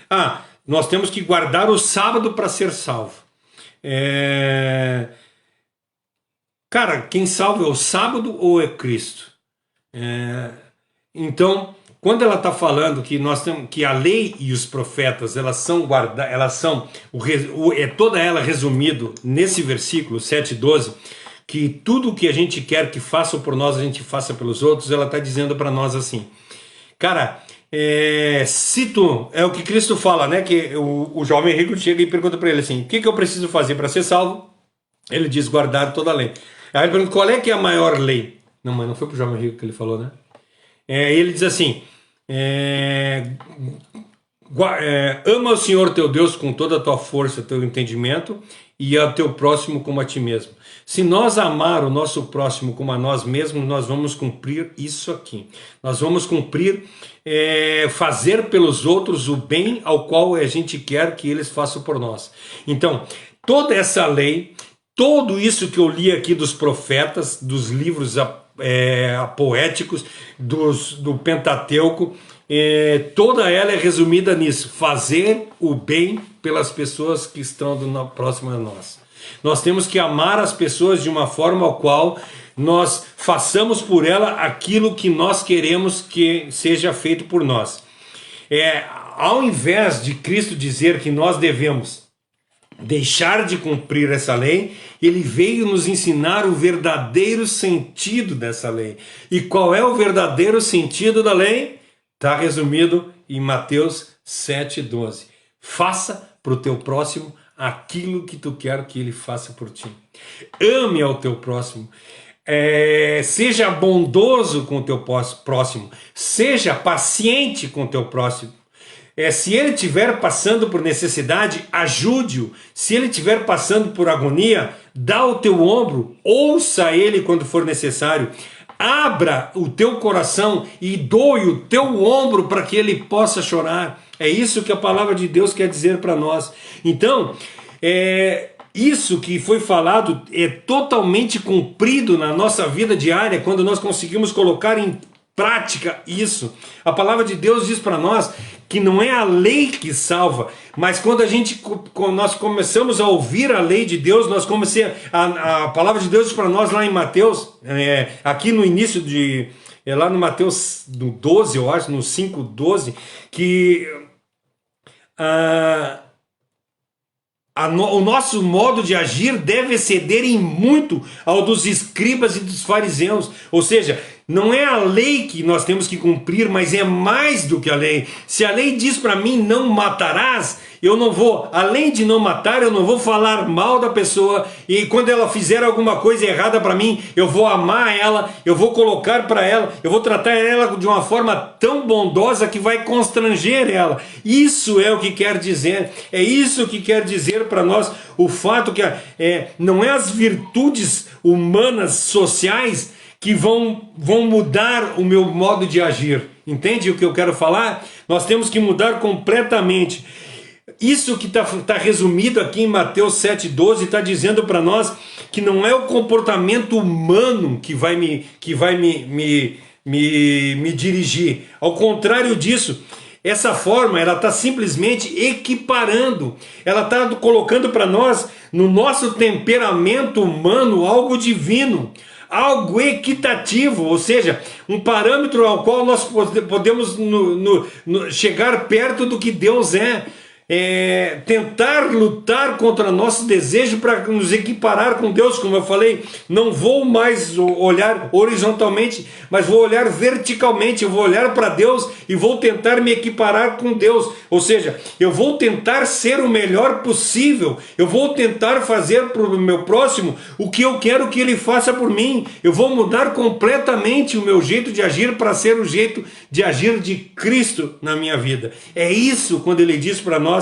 A: Nós temos que guardar o sábado para ser salvo. Cara, quem salva é o sábado ou é Cristo? Então, quando ela está falando que nós temos que a lei e os profetas elas são toda ela resumido nesse versículo 7:12, que tudo o que a gente quer que façam por nós a gente faça pelos outros, ela está dizendo para nós assim, cara, é o que Cristo fala, né? Que o jovem rico chega e pergunta para ele assim: o que eu preciso fazer para ser salvo? Ele diz: guardar toda a lei. Aí ele pergunta: qual é que é a maior lei? Não, mas não foi pro jovem rico que ele falou, né? Ele diz assim: ama o Senhor teu Deus com toda a tua força, teu entendimento, e ao teu próximo como a ti mesmo. Se nós amar o nosso próximo como a nós mesmos, nós vamos cumprir isso aqui. Nós vamos cumprir, fazer pelos outros o bem ao qual a gente quer que eles façam por nós. Então, toda essa lei, tudo isso que eu li aqui dos profetas, dos livros poéticos, do Pentateuco, toda ela é resumida nisso: fazer o bem pelas pessoas que estão próximas a nós. Nós temos que amar as pessoas de uma forma ao qual nós façamos por ela aquilo que nós queremos que seja feito por nós. Ao invés de Cristo dizer que nós devemos deixar de cumprir essa lei, ele veio nos ensinar o verdadeiro sentido dessa lei. E qual é o verdadeiro sentido da lei? Está resumido em Mateus 7:12. Faça para o teu próximo aquilo que tu quer que ele faça por ti. Ame ao teu próximo. Seja bondoso com o teu próximo. Seja paciente com o teu próximo. Se ele estiver passando por necessidade, ajude-o. Se ele estiver passando por agonia, dá o teu ombro, ouça ele quando for necessário. Abra o teu coração e doe o teu ombro para que ele possa chorar. É isso que a palavra de Deus quer dizer para nós. Então, isso que foi falado é totalmente cumprido na nossa vida diária quando nós conseguimos colocar em prática isso. A palavra de Deus diz para nós que não é a lei que salva, mas quando nós começamos a ouvir a lei de Deus, a palavra de Deus diz para nós lá em Mateus, aqui no início lá no Mateus no 12, eu acho, no 5:12, que o nosso modo de agir deve exceder em muito ao dos escribas e dos fariseus. Ou seja, não é a lei que nós temos que cumprir, mas é mais do que a lei. Se a lei diz para mim não matarás, eu não vou, além de não matar, eu não vou falar mal da pessoa, e quando ela fizer alguma coisa errada para mim, eu vou amar ela, eu vou colocar para ela, eu vou tratar ela de uma forma tão bondosa que vai constranger ela. Isso é o que quer dizer, é isso que quer dizer para nós o fato que não é as virtudes humanas, sociais, que vão mudar o meu modo de agir. Entende o que eu quero falar? Nós temos que mudar completamente. Isso que está resumido aqui em Mateus 7:12 está dizendo para nós que não é o comportamento humano que vai me dirigir. Ao contrário disso, essa forma ela está simplesmente equiparando, ela está colocando para nós, no nosso temperamento humano, algo divino, algo equitativo, ou seja, um parâmetro ao qual nós podemos chegar perto do que Deus é. tentar lutar contra nosso desejo para nos equiparar com Deus, como eu falei. Não vou mais olhar horizontalmente, mas vou olhar verticalmente. Eu vou olhar para Deus e vou tentar me equiparar com Deus. Ou seja, eu vou tentar ser o melhor possível. Eu vou tentar fazer para o meu próximo o que eu quero que ele faça por mim. Eu vou mudar completamente o meu jeito de agir para ser o jeito de agir de Cristo na minha vida. É isso quando ele diz para nós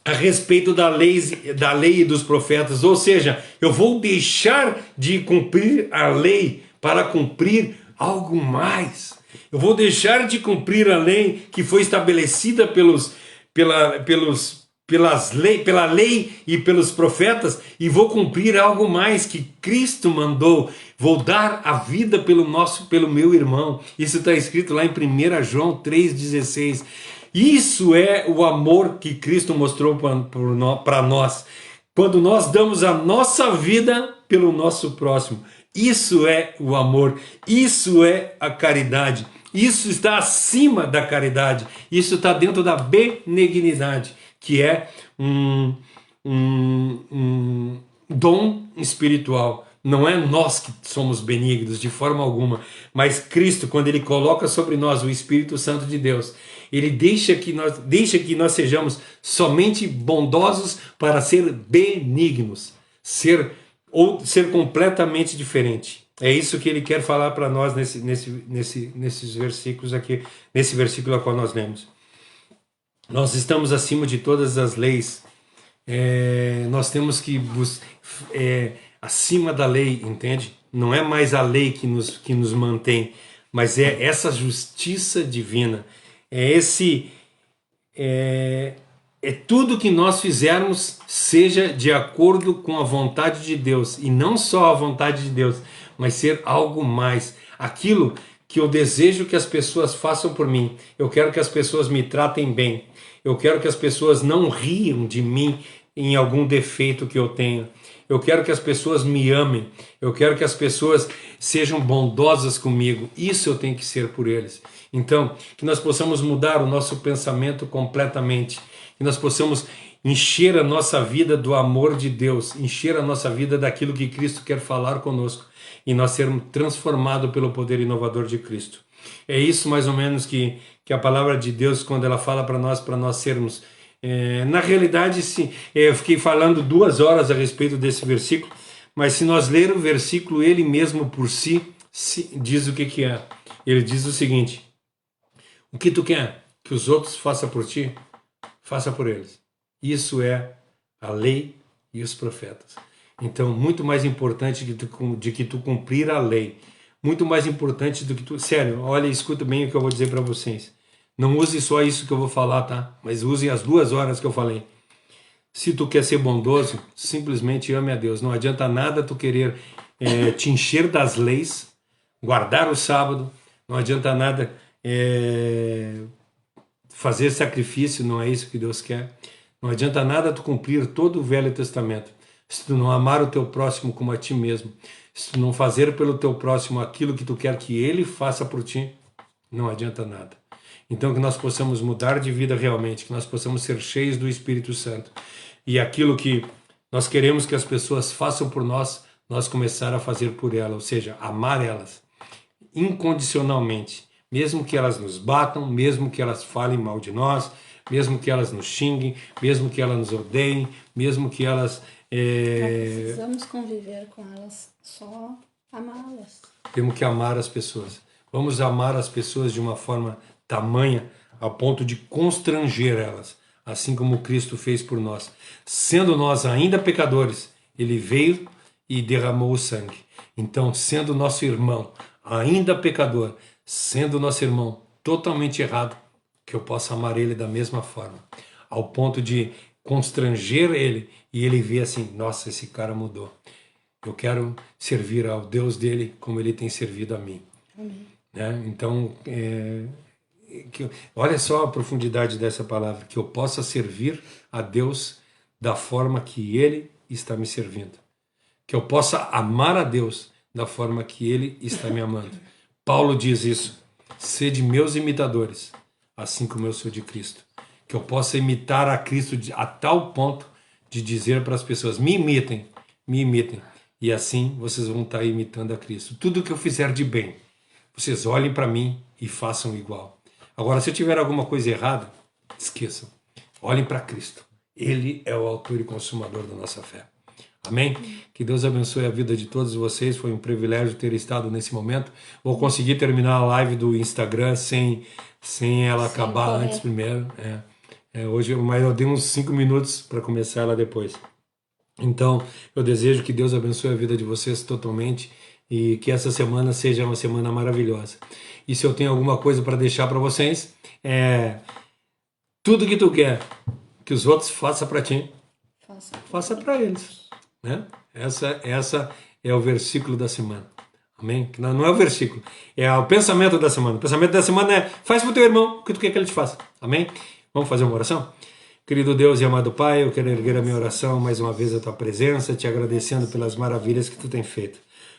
A: a respeito da lei e dos profetas. Ou seja, eu vou deixar de cumprir a lei para cumprir algo mais. Eu vou deixar de cumprir a lei que foi estabelecida pela lei e pelos profetas, e vou cumprir algo mais que Cristo mandou. Vou dar a vida pelo meu irmão. Isso está escrito lá em 1 João 3,16. Isso é o amor que Cristo mostrou para nós. Quando nós damos a nossa vida pelo nosso próximo. Isso é o amor. Isso é a caridade. Isso está acima da caridade. Isso está dentro da benignidade, que é um dom espiritual. Não é nós que somos benignos de forma alguma, mas Cristo, quando Ele coloca sobre nós o Espírito Santo de Deus, Ele deixa que nós sejamos somente bondosos para ser benignos, ser completamente diferente. É isso que Ele quer falar para nós nesses versículos aqui, nesse versículo a qual nós lemos. Nós estamos acima de todas as leis. Nós temos que acima da lei, entende? Não é mais a lei que nos mantém, mas é essa justiça divina. Tudo que nós fizermos seja de acordo com a vontade de Deus, e não só a vontade de Deus, mas ser algo mais. Aquilo que eu desejo que as pessoas façam por mim. Eu quero que as pessoas me tratem bem. Eu quero que as pessoas não riam de mim em algum defeito que eu tenho. Eu quero que as pessoas me amem. Eu quero que as pessoas sejam bondosas comigo. Isso eu tenho que ser por eles. Então, que nós possamos mudar o nosso pensamento completamente. Que nós possamos encher a nossa vida do amor de Deus. Encher a nossa vida daquilo que Cristo quer falar conosco. E nós sermos transformados pelo poder inovador de Cristo. É isso mais ou menos que a palavra de Deus, quando ela fala para nós sermos... na realidade, eu fiquei falando 2 horas a respeito desse versículo, mas se nós ler o versículo, ele mesmo por si diz o que é. Ele diz o seguinte: o que tu quer que os outros façam por ti, faça por eles. Isso é a lei e os profetas. Então, muito mais importante de que tu cumprir a lei, muito mais importante do que tu... Sério, olha, escuta bem o que eu vou dizer para vocês. Não use só isso que eu vou falar, tá? Mas use as 2 horas que eu falei. Se tu quer ser bondoso, simplesmente ame a Deus. Não adianta nada tu querer te encher das leis, guardar o sábado. Não adianta nada fazer sacrifício, não é isso que Deus quer. Não adianta nada tu cumprir todo o Velho Testamento. Se tu não amar o teu próximo como a ti mesmo, se tu não fazer pelo teu próximo aquilo que tu quer que ele faça por ti, não adianta nada. Então que nós possamos mudar de vida realmente, que nós possamos ser cheios do Espírito Santo. E aquilo que nós queremos que as pessoas façam por nós, nós começar a fazer por elas, ou seja, amar elas incondicionalmente. Mesmo que elas nos batam, mesmo que elas falem mal de nós, mesmo que elas nos xinguem, mesmo que elas nos odeiem, mesmo que elas...
B: Não precisamos conviver com elas, só amá-las.
A: Temos que amar as pessoas. Vamos amar as pessoas de uma forma tamanha a ponto de constranger elas, assim como Cristo fez por nós. Sendo nós ainda pecadores, Ele veio e derramou o sangue. Então, sendo nosso irmão ainda pecador, sendo nosso irmão totalmente errado, que eu possa amar ele da mesma forma, ao ponto de constranger ele e ele ver assim: nossa, esse cara mudou. Eu quero servir ao Deus dele como ele tem servido a mim.
B: Amém.
A: Né? Então, olha só a profundidade dessa palavra, que eu possa servir a Deus da forma que Ele está me servindo, que eu possa amar a Deus da forma que Ele está me amando. Paulo diz isso: sede meus imitadores, assim como eu sou de Cristo. que eu possa imitar a Cristo a tal ponto de dizer para as pessoas, me imitem, me imitem. E assim vocês vão estar imitando a Cristo. Tudo que eu fizer de bem, vocês olhem para mim e façam igual. Agora, se eu tiver alguma coisa errada, esqueçam. Olhem para Cristo. Ele é o autor e consumador da nossa fé. Amém? Que Deus abençoe a vida de todos vocês. Foi um privilégio ter estado nesse momento. Vou conseguir terminar a live do Instagram sem ela acabar
B: correr
A: antes primeiro. Hoje, mas eu dei uns 5 minutos para começar ela depois. Então, eu desejo que Deus abençoe a vida de vocês totalmente e que essa semana seja uma semana maravilhosa. E se eu tenho alguma coisa para deixar para vocês, tudo que tu quer que os outros façam para ti, faça para eles, né? Essa é o versículo da semana. Amém? Não é o versículo, é o pensamento da semana. O pensamento da semana é: faz para o teu irmão o que tu quer que ele te faça. Amém? Vamos fazer uma oração? Querido Deus e amado Pai, eu quero erguer a minha oração mais uma vez à tua presença, te agradecendo pelas maravilhas que tu tem feito.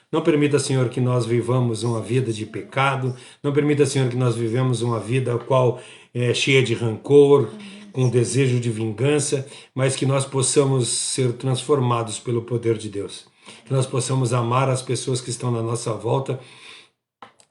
A: Não permita, Senhor, que nós vivamos uma vida de pecado. Não permita, Senhor, que nós vivamos uma vida a qual é cheia de rancor, com desejo de vingança, mas que nós possamos ser transformados pelo poder de Deus. Que nós possamos amar as pessoas que estão na nossa volta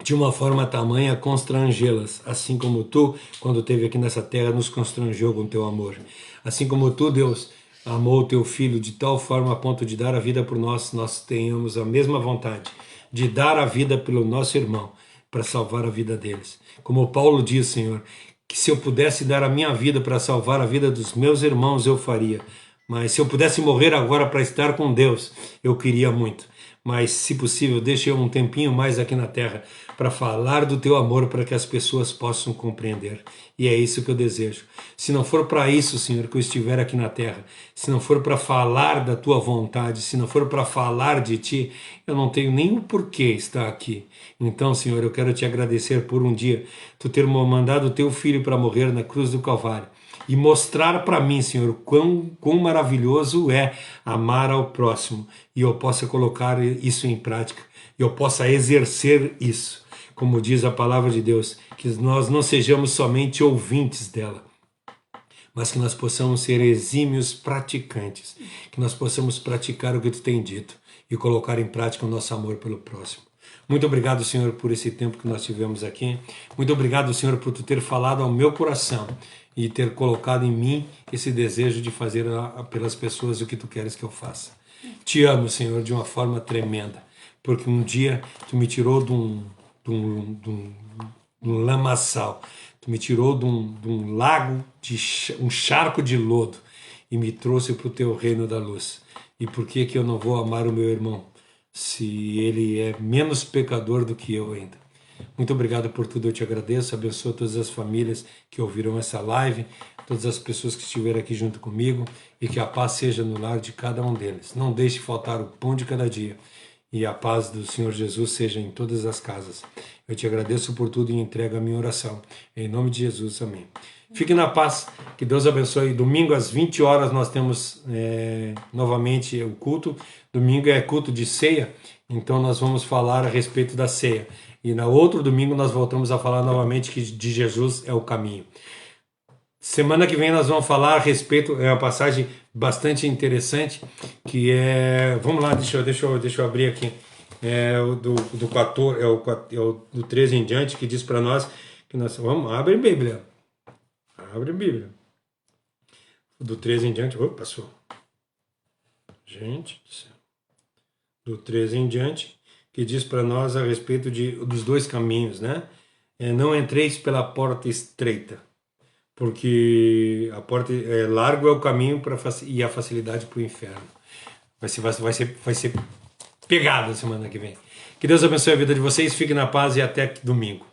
A: de uma forma tamanha a constrangê-las, assim como tu, quando esteve aqui nessa terra, nos constrangeu com teu amor. Assim como tu, Deus, amou o teu filho de tal forma a ponto de dar a vida por nós, nós tenhamos a mesma vontade de dar a vida pelo nosso irmão, para salvar a vida deles. Como Paulo diz, Senhor, que se eu pudesse dar a minha vida para salvar a vida dos meus irmãos, eu faria. Mas se eu pudesse morrer agora para estar com Deus, eu queria muito. Mas, se possível, deixe eu um tempinho mais aqui na terra para falar do teu amor, para que as pessoas possam compreender. E é isso que eu desejo. Se não for para isso, Senhor, que eu estiver aqui na terra, se não for para falar da tua vontade, se não for para falar de ti, eu não tenho nem o porquê estar aqui. Então, Senhor, eu quero te agradecer por um dia tu ter mandado o teu filho para morrer na cruz do Calvário. E mostrar para mim, Senhor, quão maravilhoso é amar ao próximo. E eu possa colocar isso em prática. E eu possa exercer isso. Como diz a palavra de Deus, que nós não sejamos somente ouvintes dela, mas que nós possamos ser exímios praticantes. Que nós possamos praticar o que tu tem dito e colocar em prática o nosso amor pelo próximo. Muito obrigado, Senhor, por esse tempo que nós tivemos aqui. Muito obrigado, Senhor, por tu ter falado ao meu coração e ter colocado em mim esse desejo de fazer pelas pessoas o que tu queres que eu faça. Te amo, Senhor, de uma forma tremenda, porque um dia tu me tirou de um lamaçal, tu me tirou de um lago, um charco de lodo e me trouxe para o teu reino da luz. E por que eu não vou amar o meu irmão, se ele é menos pecador do que eu ainda? Muito obrigado por tudo, eu te agradeço, abençoa todas as famílias que ouviram essa live, todas as pessoas que estiveram aqui junto comigo, e que a paz seja no lar de cada um deles. Não deixe faltar o pão de cada dia, e a paz do Senhor Jesus seja em todas as casas. Eu te agradeço por tudo e entrego a minha oração. Em nome de Jesus, amém. Fique na paz, que Deus abençoe. Domingo às 20 horas nós temos novamente o culto. Domingo é culto de ceia, então nós vamos falar a respeito da ceia. E no outro domingo nós voltamos a falar novamente que de Jesus é o caminho. Semana que vem nós vamos falar a respeito, é uma passagem bastante interessante, que é, vamos lá, deixa eu abrir aqui, o do 14, do 13 em diante, que diz para nós que nós vamos, abre Bíblia, do 13 em diante, passou, gente do céu, do 13 em diante, que diz para nós a respeito dos dois caminhos, né? Não entreis pela porta estreita, porque a porta largo é o caminho e a facilidade para o inferno. Vai ser pegado semana que vem. Que Deus abençoe a vida de vocês, fiquem na paz e até domingo.